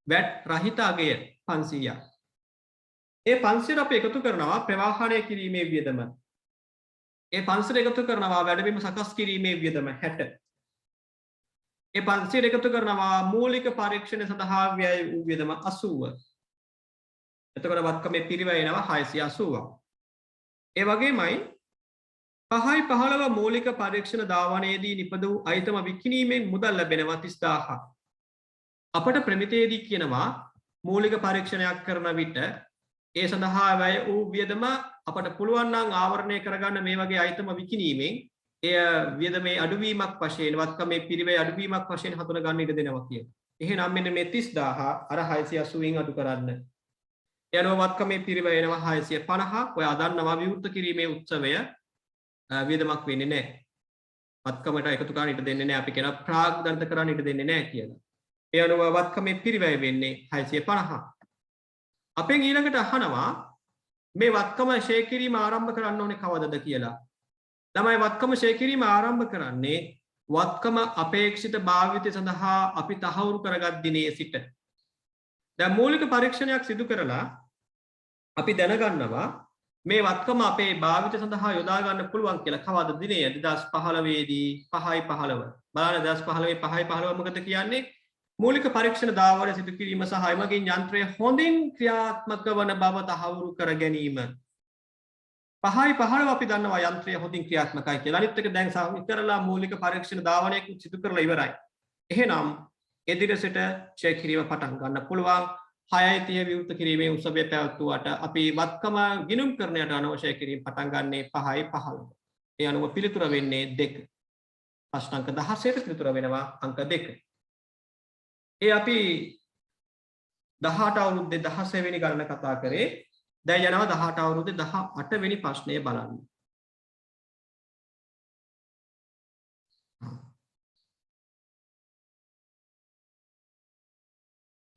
වැට් රහිත අගය 500ක්. ඒ 500 අපි එකතු කරනවා ප්‍රවාහණය කිරීමේ වියදම. ඒ 500 එකතු කරනවා වැඩබිම සකස් කිරීමේ වියදම 60. ඒ 500 එකතු කරනවා මූලික පරීක්ෂණ සඳහා වැය වූ වියදම 80. එතකොට වත්කමේ පිරිවැය එනවා 680ක්. ඒ වගේමයි 5.15 මූලික පරීක්ෂණ ධාවනයේදී නිපද වූ අයිතම විකිණීමෙන් මුදල් ලැබෙනවා 30000ක්. අපට ප්‍රමිතියේදී කියනවා මූලික පරීක්ෂණයක් කරන විට ඒ සඳහා වැය වූ වියදම අපට පුළුවන් නම් ආවරණය කරගන්න මේ වගේ අයිතම විකිණීමෙන් එය වියදමේ අඩුවීමක් වශයෙන් වත්කමේ පිරිවැය අඩුවීමක් වශයෙන් හඳුනා ගන්න ඉඩ දෙනවා කියන්නේ. එහෙනම් මෙන්න මේ 30000 අර 680න් අඩු කරන්න. යනවා වත්කමේ පිරිවැය එනවා 650. ඔයා දන්නවා විවෘත කිරීමේ උත්සවය වියදමක් වෙන්නේ නැහැ. වත්කමට එකතු කරන්න ඉඩ දෙන්නේ නැහැ. අපි කියන ප්‍රාග්ධර්ත කරන්න ඉඩ දෙන්නේ නැහැ කියලා. ඒ අනුව වත්කමේ පිරිවැය වෙන්නේ 650. අපෙන් ඊළඟට අහනවා මේ වත්කම ෂේ කිරීම ආරම්භ කරන්න ඕනේ කවදද කියලා. ළමයි වත්කම ෂේ කිරීම ආරම්භ කරන්නේ වත්කම අපේක්ෂිත භාවිතය සඳහා අපි තහවුරු කරගත් දිනේ සිට. දැන් මූලික පරීක්ෂණයක් සිදු කරලා අපි දැනගන්නවා මේ වත්කම අපේ භාවිතය සඳහා යොදා ගන්න පුළුවන් කියලා. කවද දිනේ 2015 දී 5.15. බලන්න 2015 5.15 මොකද කියන්නේ? මූලික පරීක්ෂණ ධාවන සිදු කිරීම සහ එමගින් යන්ත්‍රය හොඳින් ක්‍රියාත්මක වන බව තහවුරු කර ගැනීම. 5.15 අපි දන්නවා යන්ත්‍රය හොඳින් ක්‍රියාත්මකයි කියලා. අනිත් එක දැන් කරලා මූලික පරීක්ෂණ ධාවනයක් සිදු කරලා ඉවරයි. එහෙනම් එදිරිසට ෂේ කිරීම පටන් ගන්න පුළුවන්. 6:30 විවෘත කිරීමේ උත්සවය පැවැත්වුවාට අපි වත්කම ගිණුම් කරණයට අනවශ්‍ය කිරීම පටන් ගන්නේ 5.15. ඒ අනුව පිළිතුර වෙන්නේ 2. ප්‍රශ්න අංක 16ට පිළිතුර වෙනවා අංක 2. ඒ අපි 18 අවුරුද්දේ 16 වෙනි ගණන කතා කරේ. දැන් යනවා 18 අවුරුද්දේ 18 වෙනි ප්‍රශ්නය බලන්න.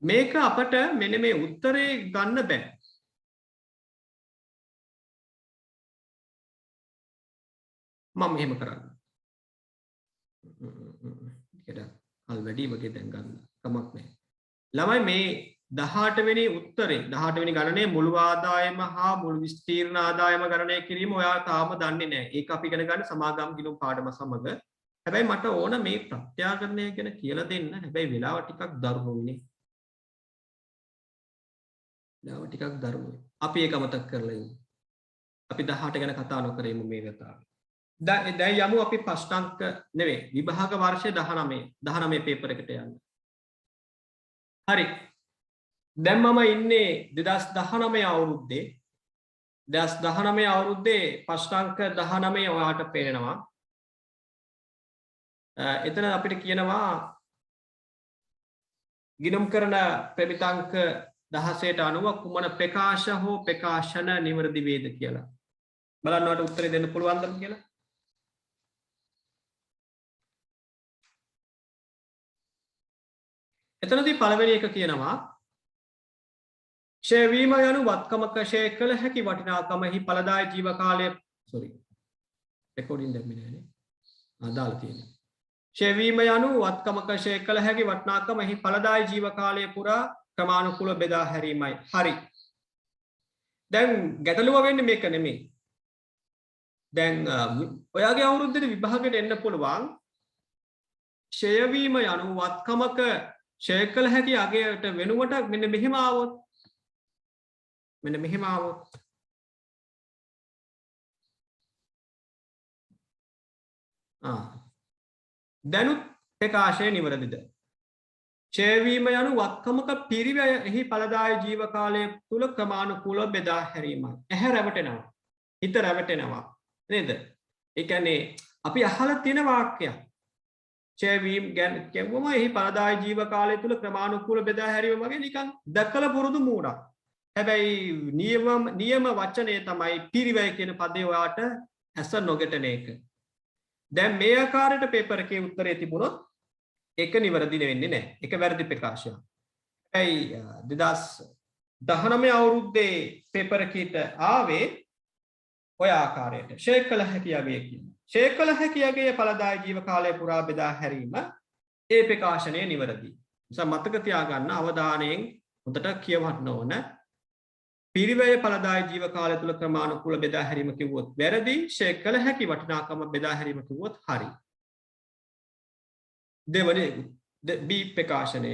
මේක අපට මෙන්න මේ උත්තරේ ගන්න බෑ. මම එහෙම කරන්න. අල් වැඩි වගේ දැන් ගන්න කමක් නැහැ. ළමයි මේ 18 වෙනි උත්තරේ 18 වෙනි ගණනේ මුළු ආදායම හා මුළු විස්තීර්ණ ආදායම ගණනය කිරීම ඔයා තාම දන්නේ නැහැ. ඒක අපි ඉගෙන ගන්න සමාගම් ගිණුම් පාඩම සමග. හැබැයි මට ඕන මේ ප්‍රත්‍යාකරණය ගැන කියලා දෙන්න. හැබැයි වෙලාව ටිකක් දරුණුනේ. වෙලාව ටිකක් දරුණුයි. අපි ඒක අමතක කරලා ඉමු. අපි 18 ගැන කතා නොකරෙමු මේ වෙලාවේ. දැන් යමු අපි ප්‍රශ්නාංක නෙවෙයි විභාග වර්ෂය 19 පේපර් එකට යන්න. හරි. දැන් මම ඉන්නේ 2019 අවුරුද්දේ 2019 අවුරුද්දේ ප්‍රශ්නාංක 19 ඔයාට පේනවා. එතන අපිට කියනවා ගිණුම් කරන ප්‍රමිතාංක 16ට අනුව කුමන ප්‍රකාශ හෝ ප්‍රකාශන නිවැරදි වේද කියලා. බලන්න ඔයාලට උත්තරේ දෙන්න පුළුවන්ද කියලා. එතනදී පළවෙනි එක කියනවා ක්ෂය වීම යනු වත්කමක ක්ෂය කළ හැකි වටිනාකමෙහි ඵලදායී ජීව කාලය රෙකෝඩින් දැම්මේ නෑනේ. දාලා තියෙනවා. ක්ෂය වීම යනු වත්කමක ක්ෂය කළ හැකි වටිනාකමෙහි ඵලදායී ජීව කාලය පුරා ක්‍රමානුකූලව බෙදා හැරීමයි. හරි. දැන් ගැටලුව වෙන්නේ මේක නෙමෙයි. දැන් ඔයාගේ අවුරුද්දේ විභාගයට එන්න පුළුවන් ක්ෂය වීම යනු වත්කමක ක්ෂය කළ හැකි අගයට වෙනුවට මෙන්න මෙහෙම ආවොත් දැනුත් ප්‍රකාශය නිවැරදිද? ක්ෂය වීම යනු වත්කමක පිරිවැය එහි ඵලදායී ජීව කාලය තුල ක්‍රමානුකූලව බෙදා හැරීමයි. ඇහැ රැවටෙනවා. හිත රැවටෙනවා. නේද? ඒ කියන්නේ අපි අහලා තියෙන වාක්‍යයක්. ඡය වීම ගැන කියවම එහි ඵලදායි ජීව කාලය තුල ක්‍රමානුකූල බෙදා හැරීම වගේ නිකන් දැකලා පුරුදු මූණක්. හැබැයි නියම වචනය තමයි පිරිවැය කියන පදේ ඔයාට ඇස නොගැටෙන එක. දැන් මේ ආකාරයට පේපර් එකේ උත්තරේ තිබුණොත් ඒක නිවැරදි වෙන්නේ නැහැ. ඒක වැරදි ප්‍රකාශයක්. හැබැයි 2019 අවුරුද්දේ පේපර් එකේට ආවේ ඔය ආකාරයට ෂේ කළ හැකි යගේ කියන. ෂේ කළ හැකි යගේ ඵලදායි ජීව කාලය පුරා බෙදා හැරීම ඒ ප්‍රකාශනය නිවැරදි. නිසා මතක තියාගන්න අවධානයෙන් හොඳට කියවන්න ඕන. පිරිවැය ඵලදායි ජීව කාලය තුල ක්‍රමානුකූල බෙදා හැරීම කිව්වොත් වැරදි. ෂේ කළ හැකි වටිනාකම බෙදා හැරීම කිව්වොත් හරි. දෙවනේ B ප්‍රකාශනය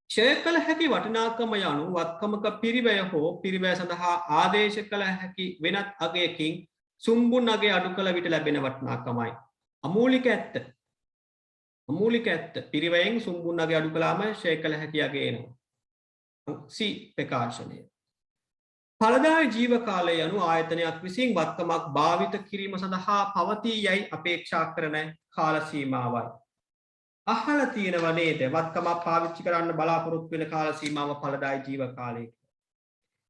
ෂේ කළ හැකි වටිනාකම යනු වත්කමක පිරිවැය හෝ පිරිවැය සඳහා ආදේශ කළ හැකි වෙනත් අගයකින් සුම්බුන් අගය අඩු කළ විට ලැබෙන වටිනාකමයි. අමූලික ඇත්ත. අමූලික ඇත්ත. පිරිවැයෙන් සුම්බුන් අගය අඩු කළාම ෂේ කළ හැකි අගය එනවා. C ප්‍රකාශනය ඵලදායි ජීව කාලය යනු ආයතනයක් විසින් වත්කමක් භාවිත කිරීම සඳහා පවතී යයි අපේක්ෂා කරන කාල සීමාවයි. අහලා තියෙනව නේද වත්කමක් පාවිච්චි කරන්න බලාපොරොත්තු වෙන කාල සීමාව ඵලදායි ජීව කාලය.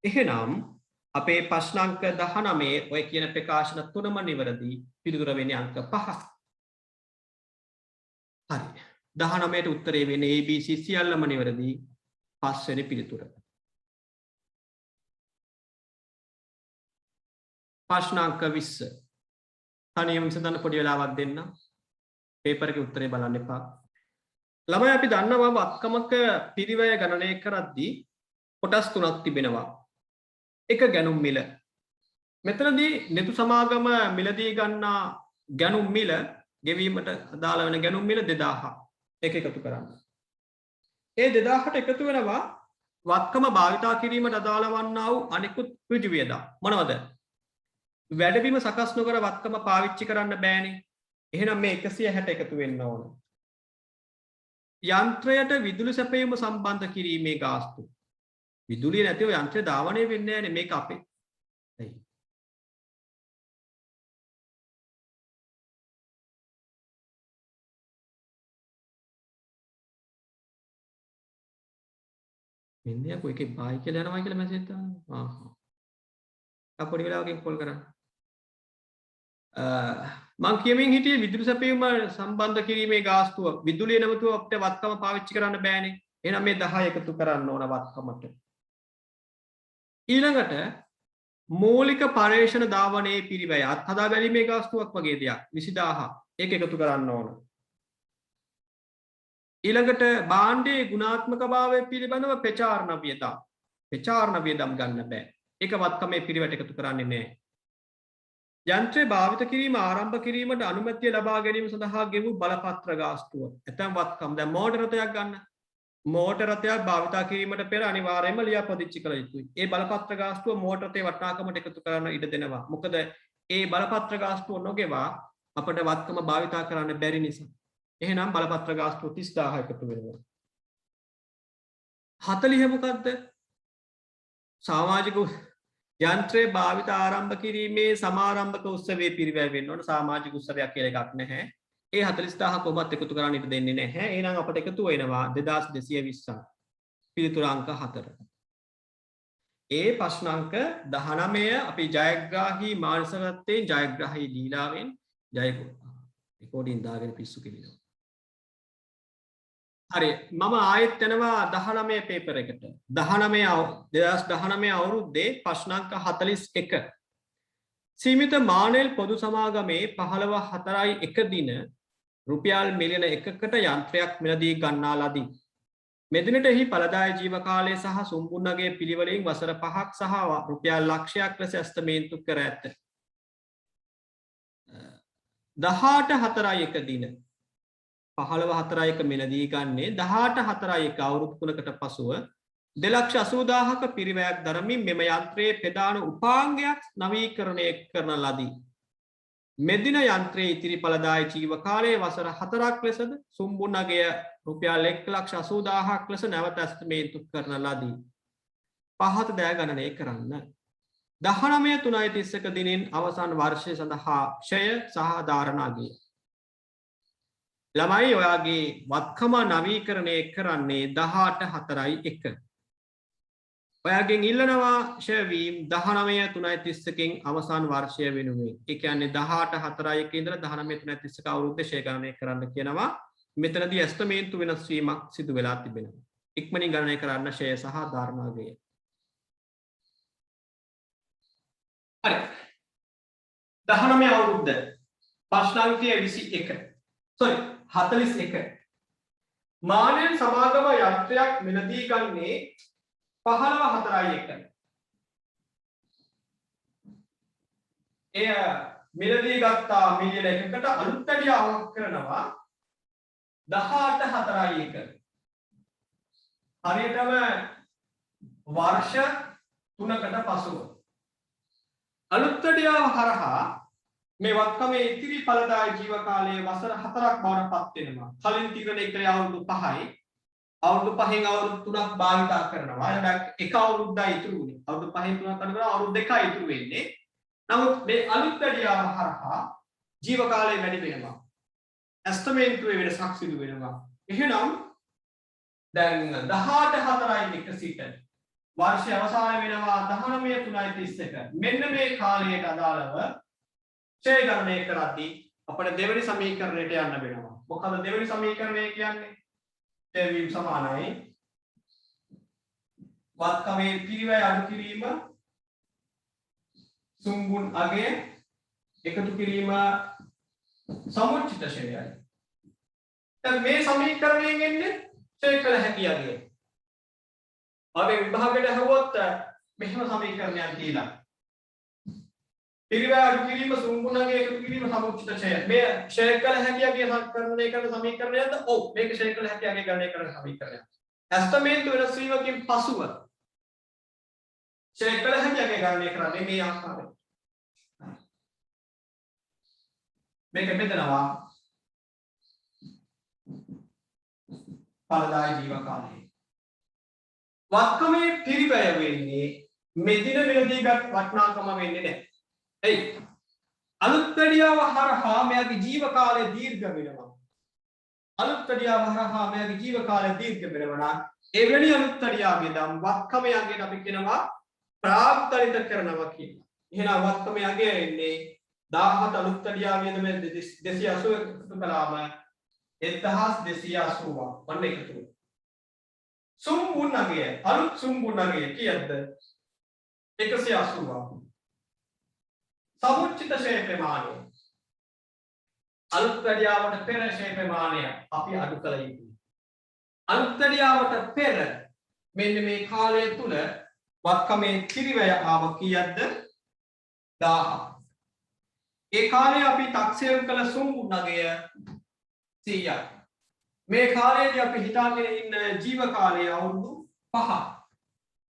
එහෙනම් අපේ ප්‍රශ්න අංක 19 ඔය කියන ප්‍රකාශන තුනම නිවැරදි. පිළිතුර වෙන්නේ අංක 5. හරි. 19ට උත්තරේ වෙන්නේ ABC සියල්ලම නිවැරදි. 5 වෙනි පිළිතුර. ප්‍රශ්න අංක 20. තනියම විසඳන්න පොඩි වෙලාවක් දෙන්න. පේපර් එකේ උත්තරේ බලන්න එපා. ළමයි අපි දන්නවා වත්කමක පිරිවැය ගණනය කරද්දී කොටස් තුනක් තිබෙනවා. එක ගැනුම් මිල. මෙතනදී නෙතු සමාගම මිලදී ගන්නා ගැනුම් මිල ගෙවීමට අදාළ වෙන ගැනුම් මිල 2000. ඒක එකතු කරන්න. ඒ 2000ට එකතු වෙනවා වත්කම භාවිතා කිරීමට අදාළ වන්නා වූ අනෙකුත් ඍජු වියදම්. මොනවද? වැඩබිම සකස් නොකර වත්කම පාවිච්චි කරන්න බෑනේ. එහෙනම් මේ 160 එකතු වෙන්න ඕන. යන්ත්‍රයට විදුලි සැපයීම සම්බන්ධ කිරීමේ ගාස්තු. විදුලිය නැතිව යන්ත්‍රය ධාවනය වෙන්නේ නැහැ නේ මේක අපේ. ඇයි? මෙන්නේ කොයි එකේ බායි කියලා යනවා කියලා මැසේජ් දානවා. පොඩි වෙලාවකින් කෝල් කරන්න. මං කියමින් හිටියේ විදුලි සැපයීම සම්බන්ධ කිරීමේ ගාස්තුව විදුලිය නැවතුව අපිට වත්කම පාවිච්චි කරන්න බෑනේ. එහෙනම් මේ 10 එකතු කරන්න ඕන වත්කමට. ඊළඟට මූලික පර්යේෂණ ධාවනයේ පිරිවැය අත්හදා බැලීමේ ගාස්තුවක් වගේ දෙයක් 20000 ඒක එකතු කරන්න ඕන. ඊළඟට භාණ්ඩයේ ගුණාත්මකභාවය පිළිබඳව ප්‍රචාරණ වියදම්. ප්‍රචාරණ වියදම් ගන්න බෑ. ඒක වත්කමේ පිරිවැයට එකතු කරන්නේ නැහැ. යන්ත්‍රය භාවිත කිරීම ආරම්භ කිරීමට අනුමැතිය ලබා ගැනීම සඳහා ගෙවූ බලපත්‍ර ගාස්තුව. ඇතැම් වත්කම් දැන් මෝටර රථයක් ගන්න. මෝටර රථයක් භාවිත කිරීමට පෙර අනිවාර්යයෙන්ම ලියාපදිංචි කළ යුතුයි. ඒ බලපත්‍ර ගාස්තුව මෝටර රථයේ වටිනාකමට එකතු කරන්න ඉඩ දෙනවා. මොකද ඒ බලපත්‍ර ගාස්තුව නොගෙවා අපිට වත්කම භාවිත කරන්න බැරි නිසා. එහෙනම් බලපත්‍ර ගාස්තුව 30000 එකතු වෙනවා. 40 මොකද්ද? සමාජික යන්ත්‍රයේ භාවිත ආරම්භ කිරීමේ සමාරම්භක උත්සවයේ පිරිවැය වෙන්න ඕන. සමාජික උත්සවයක් කියලා එකක් නැහැ. ඒ 40000 කොහොමත් එකතු කරන්න ඉඩ දෙන්නේ නැහැ. එහෙනම් අපිට එකතු වෙනවා 2220ක්. පිළිතුර අංක 4. ඒ ප්‍රශ්න අංක 19 අපි ජයග්‍රාහී මානසිකත්වයෙන් ජයග්‍රාහී ලීලාවෙන් රෙකෝඩින් දාගෙන පිස්සු කෙලිනවා. හරි මම ආයෙත් යනවා 19 පේපර් එකට 2019 අවුරුද්දේ ප්‍රශ්න අංක 41 සීමිත මානෙල් පොදු සමාගමේ 15/4 දින රුපියල් මිලියන 1කට යන්ත්‍රයක් මිලදී ගන්නා ලදී. මෙදිනට එහි ඵලදායී ජීව කාලය සහ සුම්බුන්නගේ පිළිවෙලින් වසර 5ක් සහ රුපියල් ලක්ෂයක් ලෙස ඇස්තමේන්තු කර ඇත. 18/4 දින 15/4 මිලදී ගන්නේ 18/4 අවුරුදු 3කට පසුව 2,80,000ක පිරිවැයක් දරමින් මෙම යන්ත්‍රයේ ප්‍රධාන උපාංගයක් නවීකරණය කරන ලදී. මෙදින යන්ත්‍රයේ ඉතිරි ඵලදායී ජීව කාලයේ වසර 4ක් ලෙසද සුම්බුන්නගය රුපියල් 1,80,000ක් ලෙස නැවත ඇස්තමේන්තු කරන ලදී. පහත දෑ ගණනය කරන්න. 19/3/31 දිනින් අවසන් වර්ෂය සඳහා ක්ෂය සහ ධාරණ අගය ළමයි ඔයාගේ වත්කම නවීකරණය කරන්නේ 18:04.1. ඔයාගෙන් ඉල්ලනවා ෂර්වීම් 19:03.31කින් අවසන් වර්ෂය වෙනුවෙන්. ඒ කියන්නේ 18:04.1 ඉඳලා 19:03.31 අවුරුද්ද ෂේ ගණනය කරන්න කියනවා. මෙතනදී ඇස්තමේන්තු වෙනස් වීමක් සිදු වෙලා තිබෙනවා. ඉක්මනින් ගණනය කරන්න ෂේ සහ ධාරණාගය. හරි. 19 අවුරුද්ද. ප්‍රශ්න අංකය 21. sorry 41. මානෙන් සමාගම යන්ත්‍රයක් මිලදී ගන්නේ 15:04.1. එය මිලදී ගත්තා මිලියන 1කට අලුත් වැඩි අවක් කරනවා 18:04.1. හරියටම වර්ෂ 3කට පසුව අලුත් වැඩියාව හරහා මේ වත්කමේ ඉතිරි ඵලදායී ජීව කාලයේ වසර 4ක් බවට පත් වෙනවා. කලින් තිබෙන එකේ අවුරුදු 5යි. අවුරුදු 5න් අවුරුදු 3ක් භාවිතා කරනවා. එතකොට එක අවුරුද්දයි ඉතුරු වෙන්නේ. අවුරුදු 5න් 3ක් කරනවා අවුරුදු 2යි ඉතුරු වෙන්නේ. නමුත් මේ අලුත් වැඩියාව හරහා ජීව කාලය වැඩි වෙනවා. ඇස්තමේන්තුවේ වෙනසක් සිදු වෙනවා. එහෙනම් දැන් 18:04.1 සිට වර්ෂය අවසාන වෙනවා 19:03.31. මෙන්න මේ කාලයට අදාළව ඡේ ගණනය කරද්දී අපිට දෙවෙනි සමීකරණයට යන්න වෙනවා. මොකද දෙවෙනි සමීකරණය කියන්නේ ඡේවීම සමානයි වත්කමේ පිරිවැය අඩු කිරීම සුම්බුන් අගය එකතු කිරීම සමුච්චිත ඡේයයි. දැන් මේ සමීකරණයෙන් එන්නේ ඡේ කළ හැකි අගය. අපි විභාගයට හවුවොත් මෙහෙම සමීකරණයක් දීලා පිරිවැය අඩු කිරීම සුම්බුණගේ එකතු කිරීම සමුච්චිත ඡය. මේ ඡය කළ හැකියගේ සම්කරණය කරන සමීකරණයක්ද? ඔව් මේක ඡය කළ හැකියගේ ගණනය කරන සමීකරණයක්. ඇස්තමේන්තු වෙනස් වීමකින් පසුව ඡය කළ හැකියගේ ගණනය කරන්නේ මේ ආකාරයෙන්. මේක බෙදනවා ඵලදායී ජීව කාලය. වත්කමේ පිරිවැය වෙන්නේ මෙදින මෙලදීගත් වටිනාකම වෙන්නේ නැහැ. එයි අලුත් වැඩියාව හරහා මෙයාගේ ජීව කාලය දීර්ඝ වෙනවා. අලුත් වැඩියාව හරහා මෙයාගේ ජීව කාලය දීර්ඝ වෙනවා. ඒ වෙණි අලුත් වැඩියාවේ දම් වත්කමයන්ගෙන් අපි කියනවා ප්‍රාග්තනිත කරනවා කියලා. එහෙනම් වත්කමයන්ගේ එන්නේ 17 අලුත් වැඩියාවේද මේ 280 එකතු කළාම 1280ක් වන්න එකතු වෙනවා. සුම්බුණගේ අලුත් සුම්බුණගේ කීයද? 180ක්. සමුච්චිත ඡේ ප්‍රමාණය අලුත් වැඩියාවට පෙර ඡේ ප්‍රමාණය අපි අඩු කළ යුතුයි. අලුත් වැඩියාවට පෙර මෙන්න මේ කාලය තුල වත්කමේ පිරිවැය ආව කීයක්ද? 1000. ඒ කාලේ අපි 탁සේම් කළ සුම්බුණගේ 100ක්. මේ කාලයේදී අපි හිතාගෙන ඉන්න ජීව කාලය අවුරුදු 5ක්.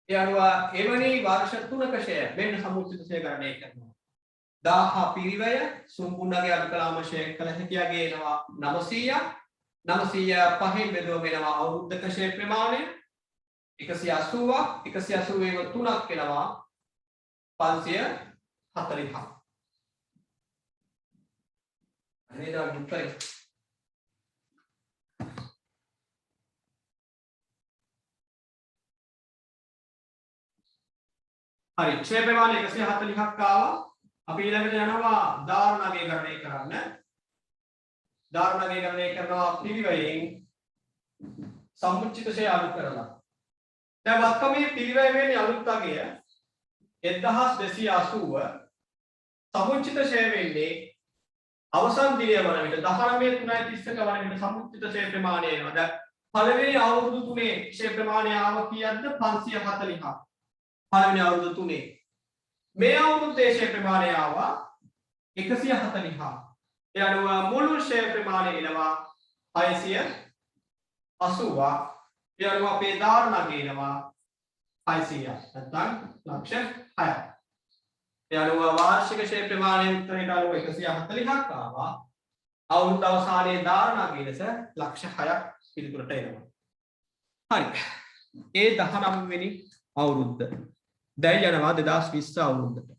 ඒ අනුව එවැනි වර්ෂ 3ක ඡය මෙන්න සමුච්චිත ඡය ගණනය කරනවා. 1000 පිරිවැය සුම්බුණගේ අඩු කළාම ඡය කළ හැකියගේ එනවා 900ක්. 900 පහෙන් බෙදුවම එනවා අවුරුද්දක ඡය ප්‍රමාණය 180ක්. 180 ව 3ක් එනවා 540ක්. අනේ දා දුක්කයි. හරි ඡේ ප්‍රමාණය 140ක් ආවා. අපි ඊළඟට යනවා ධාරණාගේ ගණනය කරන්න. ධාරණාගේ ගණනය කරනවා පිරිවැයෙන් සමුච්චිත ඡය අලුත් කරලා. දැන් වත්කමේ පිරිවැය වෙන්නේ අලුත් අගය 1280 සමුච්චිත ඡය වෙන්නේ අවසන් දිනය වන විට 19:03.31 වන විට සමුච්චිත ඡය ප්‍රමාණය එනවා. දැන් පළවෙනි අවුරුදු තුනේ ඡය ප්‍රමාණය ආව කීයක්ද? 540ක්. පළවෙනි අවුරුදු තුනේ මේ අවුරුද්දේ ඡය ප්‍රමාණය ආවා 140ක්. ඒ අනුව මුළු ඡය ප්‍රමාණය එනවා 680ක්. ඒ අනුව අපේ ධාරණාගේ එනවා 600ක්. නැත්නම් ලක්ෂ 6ක්. ඒ අනුව වාර්ෂික ඡය ප්‍රමාණය උත්තරයට අනුව 140ක් ආවා. අවුරුද්ද අවසානයේ ධාරණාගේ ලෙස ලක්ෂ 6ක් පිළිතුරට එනවා. හරි. ඒ 19 වෙනි අවුරුද්ද දැන් යනවා 2020 අවුරුද්දට.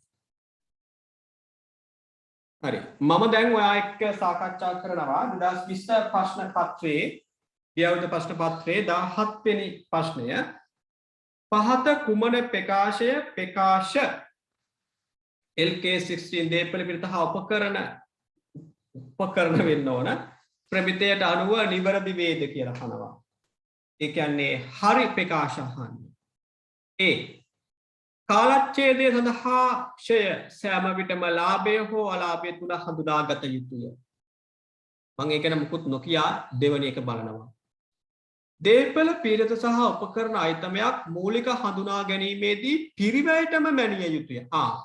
හරි මම දැන් ඔයා එක්ක සාකච්ඡා කරනවා 2020 ප්‍රශ්න පත්‍රයේ ගියවුරුදු ප්‍රශ්න පත්‍රයේ 17 වෙනි ප්‍රශ්නය පහත කුමන ප්‍රකාශ LK16 දේපල පිරිත හා උපකරණ වෙන්න ඕන ප්‍රමිතයට අනුව නිවැරදි වේද කියලා අහනවා. ඒ කියන්නේ හරි ප්‍රකාශ අහන්නේ. A කාලච්ඡේදය සඳහා ක්ෂය සෑම විටම ලාභය හෝ අලාභය තුල හඳුනාගත යුතුය. මම ඒක නම් මුකුත් නොකිය දෙවැනි එක බලනවා. දේපල පිරිත සහ උපකරණ අයිතමයක් මූලික හඳුනා ගැනීමේදී පිරිවැයටම මැනිය යුතුය.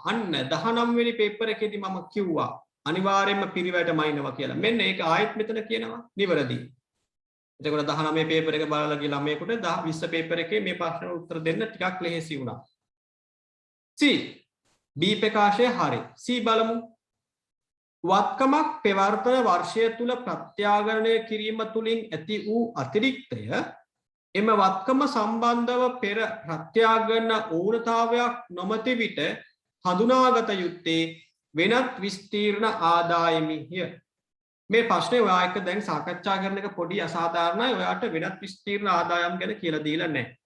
අන්න 19 වෙනි පේපර් එකේදී මම කිව්වා අනිවාර්යයෙන්ම පිරිවැයටම අයින්නවා කියලා. මෙන්න ඒක ආයෙත් මෙතන කියනවා නිවැරදි. එතකොට 19 පේපර් එක බලලා ගිය ළමයෙකුට 20 පේපර් එකේ මේ ප්‍රශ්නෙට උත්තර දෙන්න ටිකක් ලෙහෙසි වුණා. C B ප්‍රකාශය හරි. C බලමු. වත්කමක් පෙවර්තන වර්ෂය තුල ප්‍රත්‍යාගරණය කිරීම තුලින් ඇති වූ අතිරික්තය එම වත්කම සම්බන්ධව පෙර ප්‍රත්‍යාගරණ ඌනතාවයක් නොමැති විට හඳුනාගත යුත්තේ වෙනත් විස්තීර්ණ ආදායමිය. මේ ප්‍රශ්නේ ඔයා එක්ක දැන් සාකච්ඡා කරන එක පොඩි අසාධාරණයි. ඔයාට වෙනත් විස්තීර්ණ ආදායම් ගැන කියලා දීලා නැහැ.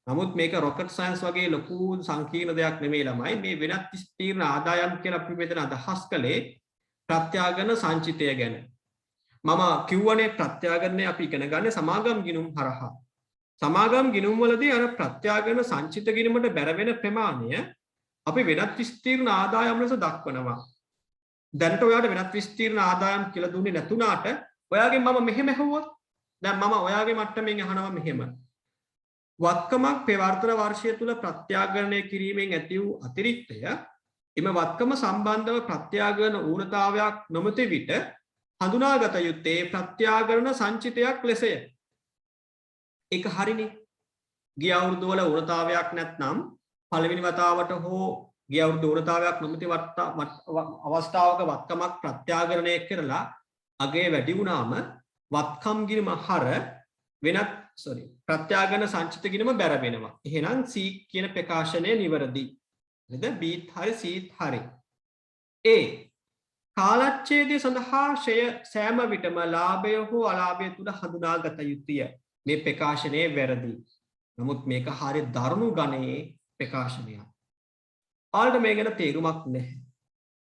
නමුත් මේක රොකට් සයන්ස් වගේ ලොකු සංකීර්ණ දෙයක් නෙමෙයි ළමයි. මේ වෙනත් විස්තීර්ණ ආදායම් කියලා අපි මෙතන අදහස් කළේ ප්‍රත්‍යාගරණ සංචිතය ගැන. මම කිව්වනේ ප්‍රත්‍යාගරණය අපි ඉගෙන ගන්න සමාගම් ගිණුම් හරහා. සමාගම් ගිණුම් වලදී අර ප්‍රත්‍යාගරණ සංචිත ගිණුමට බැර වෙන ප්‍රමාණය අපි වෙනත් විස්තීර්ණ ආදායම් ලෙස දක්වනවා. දැන්ට ඔයාලට වෙනත් විස්තීර්ණ ආදායම් කියලා දුන්නේ නැතුණාට ඔයාගෙන් මම මෙහෙම ඇහුවොත් දැන් මම ඔයාගේ මට්ටමින් අහනවා මෙහෙම. වත්කමක් පෙවර්තන වර්ෂය තුල ප්‍රත්‍යාගරණය කිරීමෙන් ඇති වූ අතිරික්තය එම වත්කම සම්බන්ධව ප්‍රත්‍යාගරණ ඌනතාවයක් නොමැති විට හඳුනාගත යුත්තේ ප්‍රත්‍යාගරණ සංචිතයක් ලෙසය. ඒක හරිනේ. ගිය අවුරුදු වල ඌනතාවයක් නැත්නම් පළවෙනි වතාවට හෝ ගිය අවුරුදු ඌනතාවයක් නොමැති අවස්ථාවක වත්කමක් ප්‍රත්‍යාගරණය කරලා අගේ වැඩි වුණාම වත්කම් ගිණුම හර වෙනත් ප්‍රත්‍යාගරණ සංචිත ගිණුම බැර වෙනවා. එහෙනම් C කියන ප්‍රකාශනය නිවැරදි. නේද? B හරි C හරි. A කාලච්ඡේදය සඳහා ෂය සෑම විටම ලාභය හෝ අලාභය තුල හඳුනාගත යුතුය. මේ ප්‍රකාශනය වැරදි. නමුත් මේක හරිය දරුණු ගණයේ ප්‍රකාශනයක්. ආල්ට මේ ගැන තේරුමක් නැහැ.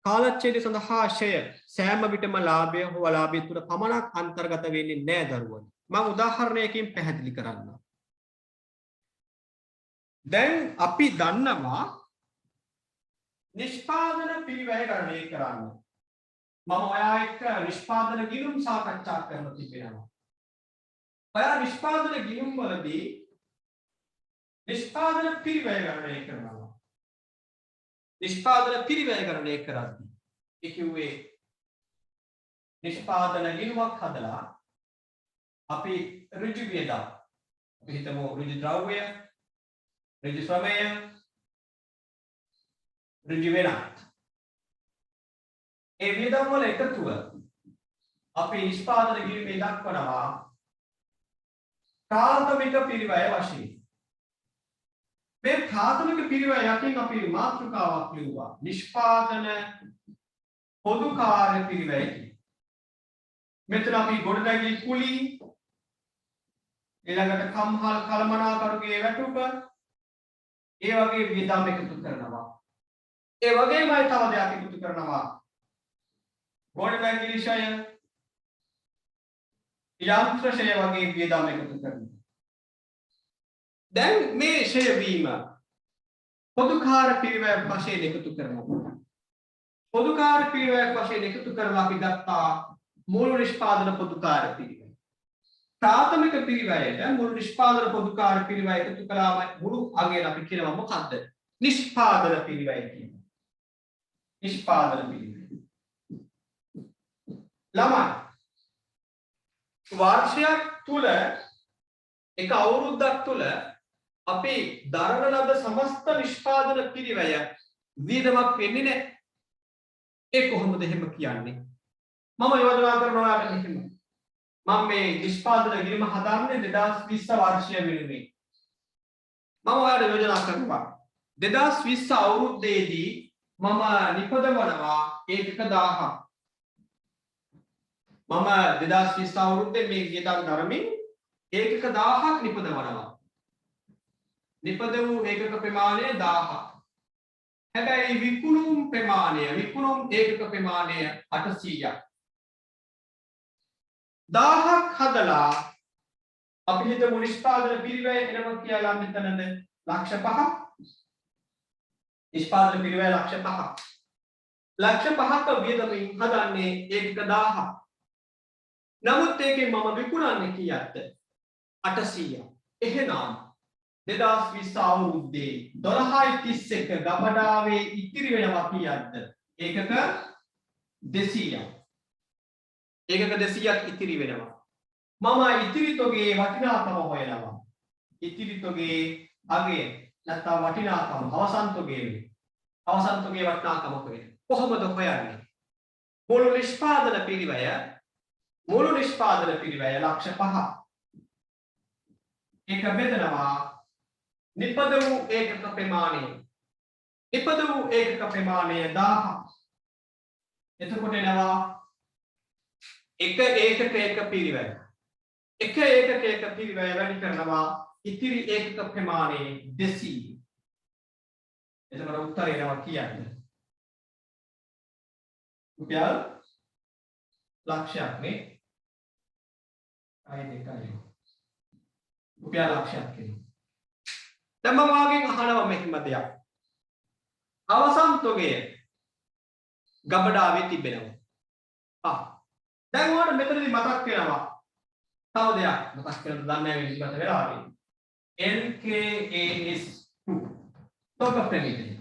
කාලච්ඡේදය සඳහා ෂය සෑම විටම ලාභය හෝ අලාභය තුල පමණක් අන්තර්ගත වෙන්නේ නැහැ දරුවනි. මම උදාහරණයකින් පැහැදිලි කරන්නම්. දැන් අපි දන්නවා නිෂ්පාදන පිරිවැය ගණනය කරන්න. මම ඔයා එක්ක නිෂ්පාදන ගිණුම් සාකච්ඡා කරලා තිබෙනවා. ඔයා නිෂ්පාදන ගිණුම් වලදී නිෂ්පාදන පිරිවැය ගණනය කරනවා. නිෂ්පාදන පිරිවැය ගණනය කරද්දී ඒ කිව්වේ නිෂ්පාදන ගිණුමක් හදලා අපි ඍජු වියදම් අපි හිතමු ඍජු ද්‍රව්‍ය ඍජු ශ්‍රමය ඍජු වෙනත් ඒ වියදම් වල එකතුව අපි නිෂ්පාදන ගිණුමේ දක්වනවා ප්‍රාථමික පිරිවැය වශයෙන්. මේ ප්‍රාථමික පිරිවැය යටින් අපි මාතෘකාවක් ලියුවා නිෂ්පාදන පොදු කාර්ය පිරිවැය. මෙතන අපි ගොඩනැගිලි කුලී ඊළඟට කම්හල් කළමනාකරුගේ වැටුප ඒ වගේ වියදම් එකතු කරනවා. ඒ වගේමයි තව දෙයක් එකතු කරනවා. ගොඩනැගිලි ෂය යන්ත්‍ර ෂය වගේ වියදම් එකතු කරනවා. දැන් මේ ෂය වීම පොදුකාර පිරිවැය වශයෙන් එකතු කරනවා. පොදුකාර පිරිවැය වශයෙන් එකතු කරලා අපි ගත්තා මූල නිෂ්පාදන පොදුකාර පිරිවැය. ප්‍රාථමික පිරිවැයට මුළු නිෂ්පාදන පොදුකාර පිරිවැය එකතු කළාම මුළු අගයන අපි කියනවා මොකද්ද? නිෂ්පාදන පිරිවැය කියනවා. නිෂ්පාදන පිරිවැය. ළමයි වර්ෂයක් තුල එක අවුරුද්දක් තුල අපි දරන ලද සමස්ත නිෂ්පාදන පිරිවැය වියදමක් වෙන්නේ නැහැ. ඒ කොහොමද එහෙම කියන්නේ? මම යෝජනා කරනවා මෙහෙම. මම මේ නිෂ්පාදන ගිණුම හදාන්නේ 2020 වර්ෂය වෙනුවෙන්. මම ඔයාලට යෝජනා කරනවා 2020 අවුරුද්දේදී මම නිපදවනවා ඒකක 1000ක්. මම 2020 අවුරුද්දේ මේ ගියදා ධර්මයෙන් ඒකක 1000ක් නිපදවනවා. නිපද වූ ඒකක ප්‍රමාණය 1000ක්. හැබැයි විකුණුම් ප්‍රමාණය විකුණුම් ඒකක ප්‍රමාණය 800ක්. 1000ක් හදලා අපි හිතමු නිෂ්පාදන පිරිවැය එනවා කියලා මෙතනද ලක්ෂ 5ක්. නිෂ්පාදන පිරිවැය ලක්ෂ 5ක්. ලක්ෂ 5ක වියදමින් හදන්නේ ඒකක 1000ක්. නමුත් ඒකෙන් මම විකුණන්නේ කීයක්ද? 800ක්. එහෙනම් 2020 අවුරුද්දේ 12.31 ගබඩාවේ ඉතිරි වෙනවා කීයක්ද? ඒකක 200ක්. ඒකක 200ක් ඉතිරි වෙනවා. මම ඉතිරි තොගේ වටිනාකම හොයනවා. ඉතිරි තොගේ අගය නැත්නම් වටිනාකම අවසන් තොගේ වටිනාකම හොයන. කොහොමද හොයන්නේ? මුළු නිෂ්පාදන පිරිවැය ලක්ෂ 5ක්. ඒක බෙදනවා නිපද වූ ඒකක ප්‍රමාණය 1000ක්. එතකොට එනවා එක ඒකක පිරිවැය වැඩි කරනවා ඉතිරි ඒකක ප්‍රමාණය 200. එතකොට උත්තරය එනවා කීයක්ද? රුපියල් ලක්ෂයක් නේ. අය දෙකයි. රුපියල් ලක්ෂයක් කියනවා. දැන් මම වාගෙන් අහනවා මෙහෙම දෙයක්. අවසන් තොගය ගබඩාවේ තිබෙනවා. දැන් ඔයාලට මෙතනදී මතක් වෙනවා. තව දෙයක් මතක් කරගන්න දන්නේ නැහැ ඉස්සරහට වෙලා ආවේ. LKAS 2 තොග ප්‍රමිතිය.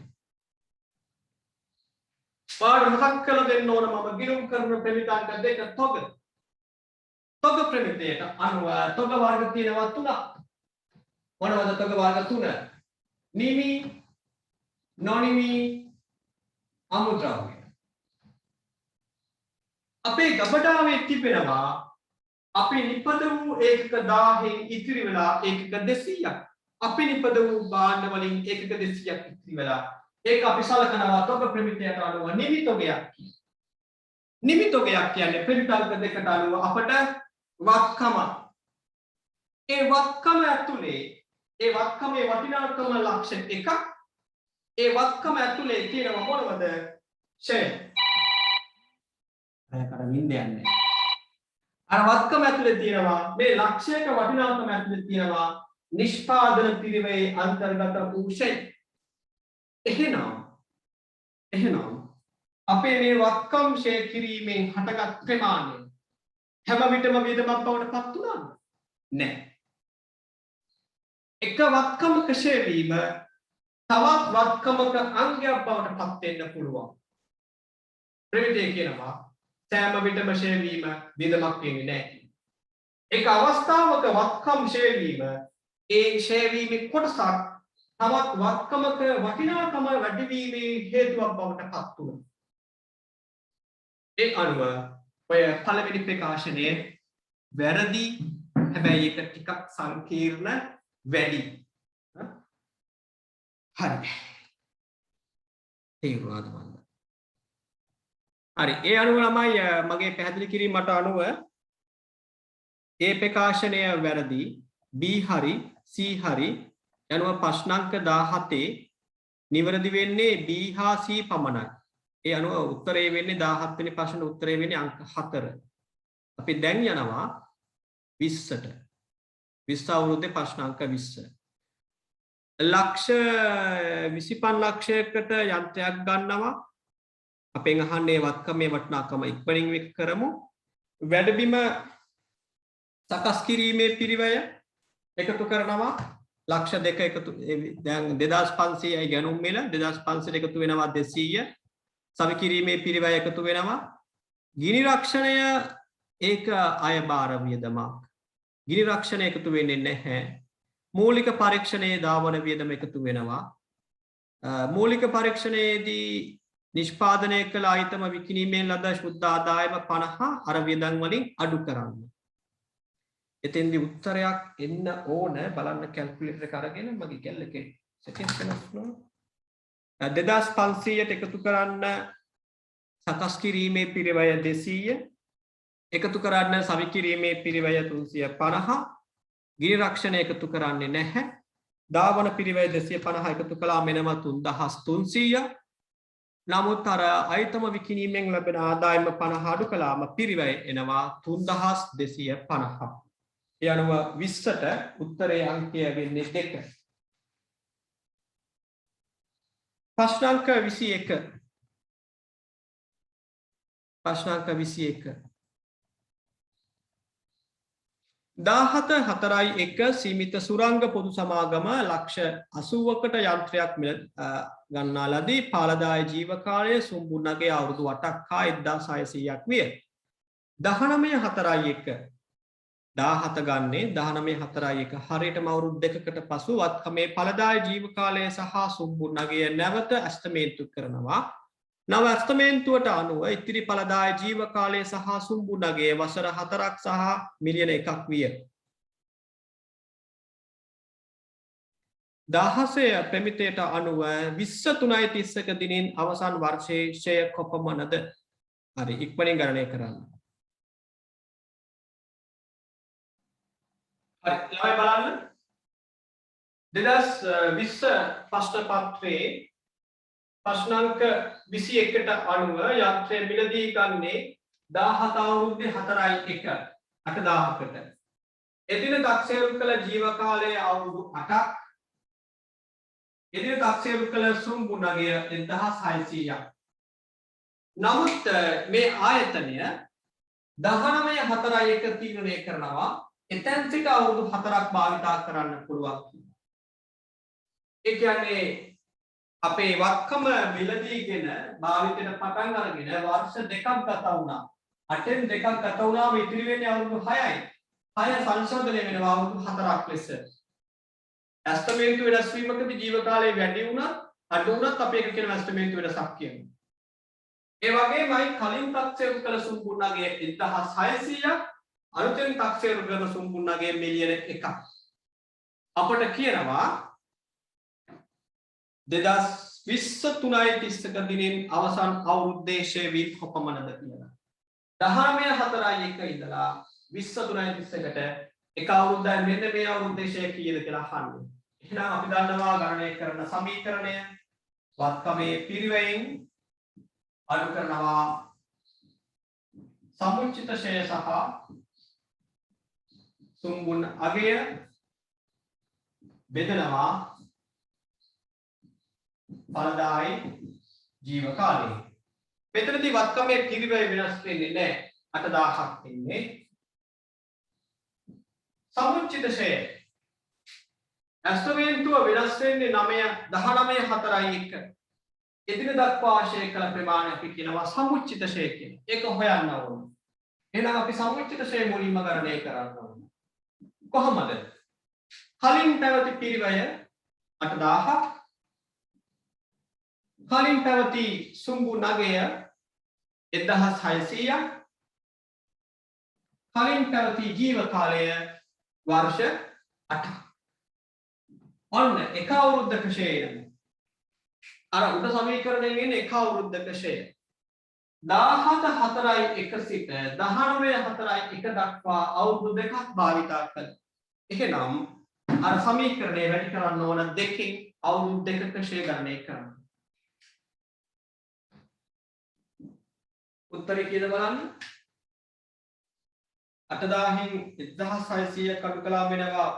පාඩ මතක් කරලා දෙන්න ඕන මම ගිණුම් කරන ප්‍රමිතාංක දෙක තොග ප්‍රමිතියට අනුව තොග වර්ග තියෙනවා 3ක්. මොනවද තොග වර්ග 3? නිමි, නොනිමි, අමුද්‍රව්‍ය. අපේ ගබඩාවේ තිබෙනවා අපි නිපද වූ ඒකක 1000න් ඉතිරි වෙලා ඒකක 200ක්. අපි නිපද වූ භාණ්ඩ වලින් ඒකක 200ක් ඉතිරි වෙලා ඒක අපි සලකනවා තොග ප්‍රමිතියට අනුව නිමි තොගයක් කියලා. නිමි තොගයක් කියන්නේ ප්‍රමිතාංක දෙකට අනුව අපට වත්කම. ඒ වත්කම ඇතුලේ ඒ වත්කමේ වටිනාකම ලක්ෂ 1ක්. ඒ වත්කම ඇතුලේ තියෙනවා මොනවද? ෂෙල්. අර නින්දයන්නේ. අර වත්කම ඇතුලේ තියෙනවා මේ ලක්ෂයක වටිනාකම ඇතුලේ තියෙනවා නිෂ්පාදන පිරිවේ අන්තර්ගත වූ ෂෙල්. එහෙනම් අපේ මේ වත්කම් ෂේ කිරීමෙන් හටගත් ප්‍රමාණය හැම විටම වියදමක් බවට පත් වුණාද? නැහැ. එක වත්කමක ෂේ වීම තවත් වත්කමක අංගයක් බවට පත් වෙන්න පුළුවන්. ප්‍රමිතිය කියනවා සෑම විටම ෂේ වීම වියදමක් වෙන්නේ නැහැ. එක අවස්ථාවක වත්කම් ෂේ වීම ඒ ෂේ වීමේ කොටසක් තවත් වත්කමක වටිනාකම වැඩි වීමේ හේතුවක් බවට පත් වුණා. ඒ අනුව ඔය පළවෙනි ප්‍රකාශනයේ වැරදි. හැබැයි ඒක ටිකක් සංකීර්ණ වැඩි. හරි. තේරුණාද මන්ද? හරි. ඒ අනුව ළමයි මගේ පැහැදිලි කිරීමට අනුව ඒ ප්‍රකාශනය වැරදි. B හරි C හරි යනුව ප්‍රශ්නාංක 17 නිවැරදි වෙන්නේ B හා C පමණයි. ඒ අනුව උත්තරේ වෙන්නේ 17 වෙනි ප්‍රශ්නේ උත්තරේ වෙන්නේ අංක 4. අපි දැන් යනවා 20ට. 20 අවුරුද්දේ ප්‍රශ්නාංක 20. ලක්ෂ 25 ලක්ෂයකට යන්ත්‍රයක් ගන්නවා. අපෙන් අහන්නේ වත්කමේ වටිනාකම ඉක්මනින් වෙක් කරමු. වැඩබිම සකස් කිරීමේ පිරිවැය එකතු කරනවා. ලක්ෂ 2 එකතු දැන් 2500යි ගණුම් මිල 2500 එකතු වෙනවා 200. සවි කිරීමේ පිරිවැය එකතු වෙනවා. ගිනි රක්ෂණය ඒක අයබාර වියදමක්. ගිනි රක්ෂණය එකතු වෙන්නේ නැහැ. මූලික පරීක්ෂණයේ දාවන වියදම එකතු වෙනවා. මූලික පරීක්ෂණයේදී නිෂ්පාදනය කළ ආයතම විකිණීමෙන් ලද ශුද්ධ ආදායම 50 අර වියදම් වලින් අඩු කරන්න. එතෙන්දී උත්තරයක් එන්න ඕන බලන්න කැල්කියුලේටර් එක අරගෙන මගේ කැල් එකේ සෙටින්ග්ස් වෙනස් කරනවා. 2500ට එකතු කරන්න සකස් කිරීමේ පිරිවැය 200 එකතු කරන්න සවි කිරීමේ පිරිවැය 350 ගිනි රක්ෂණ එකතු කරන්නේ නැහැ දාවන පිරිවැය 250 එකතු කළා මෙනම 3300 නමුත් අර අයිතම විකිණීමෙන් ලැබෙන ආදායම 50 අඩු කළාම පිරිවැය එනවා 3250 ඒ අනුව 20ට උත්තරයේ අංකය වෙන්නේ 2 ප්‍රශ්නාංක 21 ප්‍රශ්නාංක 21 17.4.1 සීමිත සුරංග පොදු සමාගම ලක්ෂ 80කට යන්ත්‍රයක් මිල ගන්නා ලදී පාලදාය ජීවකාලය සුම්බුන්නගේ අවුරුදු 8ක් හා 1600ක් විය 19.4.1 17 ගන්නේ 19.4.1 හරියටම අවුරුදු දෙකකට පසු වත්කමේ පළදාය ජීවකාලය සහ සුම්බුන්නගේ නැවත ඇස්තමේන්තු කරනවා නව ඇස්තමේන්තුවට අනුව ඉතිරි පළදාය ජීවකාලය සහ සුම්බුන්නගේ වසර 4ක් සහ මිලියන 1ක් විය 16 ප්‍රමිතයට අනුව 23.31 දිනින් අවසන් වර්ෂයේ ෂය කොපමණද හරි ඉක්මනින් ගණනය කරන්න හරි ළමයි බලන්න 2020 ප්‍රශ්න පත්‍රයේ ප්‍රශ්නාංක 21ට අනුව යන්ත්‍රය මිලදී ගන්නේ 17 අවුරුද්දේ 4.1 8000කට. එදින තක්සේරු කළ ජීවකාලය අවුරුදු 8ක්. එදින තක්සේරු කළ සුම්බුණගය 1600ක්. නමුත් මේ ආයතනය 19.4.1 තීරණය කරනවා එතෙන් සිට අවුරුදු 4ක් භාවිතා කරන්න පුළුවන්. ඒ කියන්නේ අපේ වක්කම මිලදීගෙන භාවිතයට පටන් අරගෙන වර්ෂ දෙකක් ගත වුණා. 8න් දෙකක් ගත වුණාම ඉතිරි වෙන්නේ අවුරුදු 6යි. 6 සංශෝධනය වෙනවා අවුරුදු 4ක් ලෙස. ඇස්තමේන්තු වෙනස් වීමකදී ජීව කාලය වැඩි වුණත් අඩු වුණත් අපි එක කියන ඇස්තමේන්තු වෙනසක් කියනවා. ඒ වගේමයි කලින් තක්සේරු කළ සුම්බුන්නගේ 1600ක් අලුතෙන් තක්සේරු කරන සුම්බුන්නගේ මිලියන 1ක්. අපට කියනවා 2023 දිනින් අවසන් අවුරුද්දේ ෂේවි කොපමණද කියලා. 19.4.1 ඉඳලා 2023කට එක අවුරුද්දයි මෙන්න මේ අවුරුද්දේ ෂේ කීයද කියලා අහන්නේ. එහෙනම් අපි දන්නවා ගණනය කරන සමීකරණය වත්කමේ පිරිවැයෙන් අඩු කරනවා සමුච්චිත ෂේ සහ සුම්බුන් අගය බෙදනවා පළදායි ජීව කාලය. මෙතනදී වත්කමේ පිරිවැය වෙනස් වෙන්නේ නැහැ 8000ක් වෙන්නේ. සමුච්චිත ෂය ඇස්තමේන්තුව වෙනස් වෙන්නේ 19.4.1 එදින දක්වා ෂය කළ ප්‍රමාණය අපි කියනවා සමුච්චිත ෂය කියලා. ඒක හොයන්න ඕනේ. එහෙනම් අපි සමුච්චිත ෂය මුලින්ම ගණනය කරන්න ඕනේ. කොහොමද? කලින් පැවති පිරිවැය 8000ක් කලින් පැවති සුම්බුන්නගය 1600ක් කලින් පැවති ජීව කාලය වර්ෂ 8ක්. ඔන්න එක අවුරුද්දක ෂය එනවා. අර උඩ සමීකරණයෙන් එන්නේ එක අවුරුද්දක ෂය. 17.4.1 සිට 19.4.1 දක්වා අවුරුදු දෙකක් භාවිතා කළා. එහෙනම් අර සමීකරණය වැඩි කරන්න ඕන දෙකකින් අවුරුදු දෙකක ෂය ගණනය කරන්න. උත්තරේ කීයද බලන්න. 8000න් 1600 කඩු කළාම වෙනවා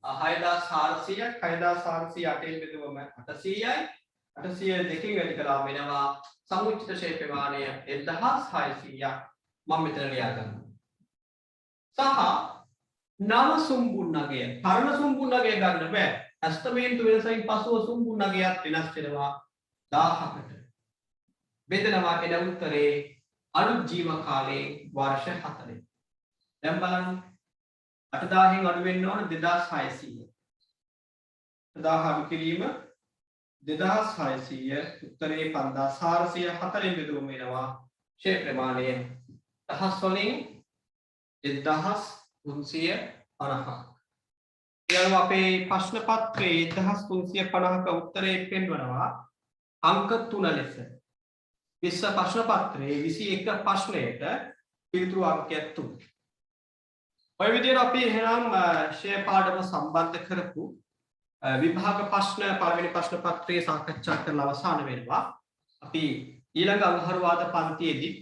6400ක් 6400 8න් බෙදුවම 800යි 800 දෙකකින් වැඩි කළාම වෙනවා සමුච්චිත ෂේ ප්‍රමාණය 1600ක් මම මෙතන ලියා ගන්නවා. සහ නව සුම්බුන්නගය පරණ සුම්බුන්නගය ගන්න බෑ. ඇස්තමේන්තු වෙනසකින් පසුව සුම්බුන්නගයත් වෙනස් වෙනවා 1000කට. බෙදනවා එන උත්තරේ අලුත් ජීව කාලයේ වර්ෂ 4. දැන් බලන්න 8000න් අඩු වෙන්න ඕන 2600. 8000 අඩු කිරීම 2600 උත්තරේ 5404න් බෙදුවම වෙනවා ෂේ ප්‍රමාණය 1000 වලින් 1350. ඊළඟ අපේ ප්‍රශ්න පත්‍රයේ 1350ක උත්තරේ පෙන්වනවා අංක 3 ලෙස 20 ප්‍රශ්න පත්‍රයේ 21 ප්‍රශ්නයට පිළිතුරු අංකයක් 3. ඔය විදිහට අපි එහෙනම් ෂේ පාඩම සම්බන්ධ කරපු විභාග ප්‍රශ්න පළවෙනි ප්‍රශ්න පත්‍රයේ සාකච්ඡා කරලා අවසන් වෙනවා. අපි ඊළඟ අඟහරුවාදා පන්තියේදී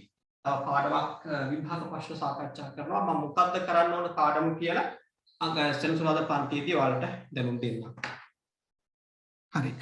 තව පාඩමක් විභාග ප්‍රශ්න සාකච්ඡා කරනවා. මම මොකද්ද කරන්න ඕන පාඩම කියලා සෙනසුරාදා පන්තියේදී ඔයාලට දැනුම් දෙන්නම්. හරි.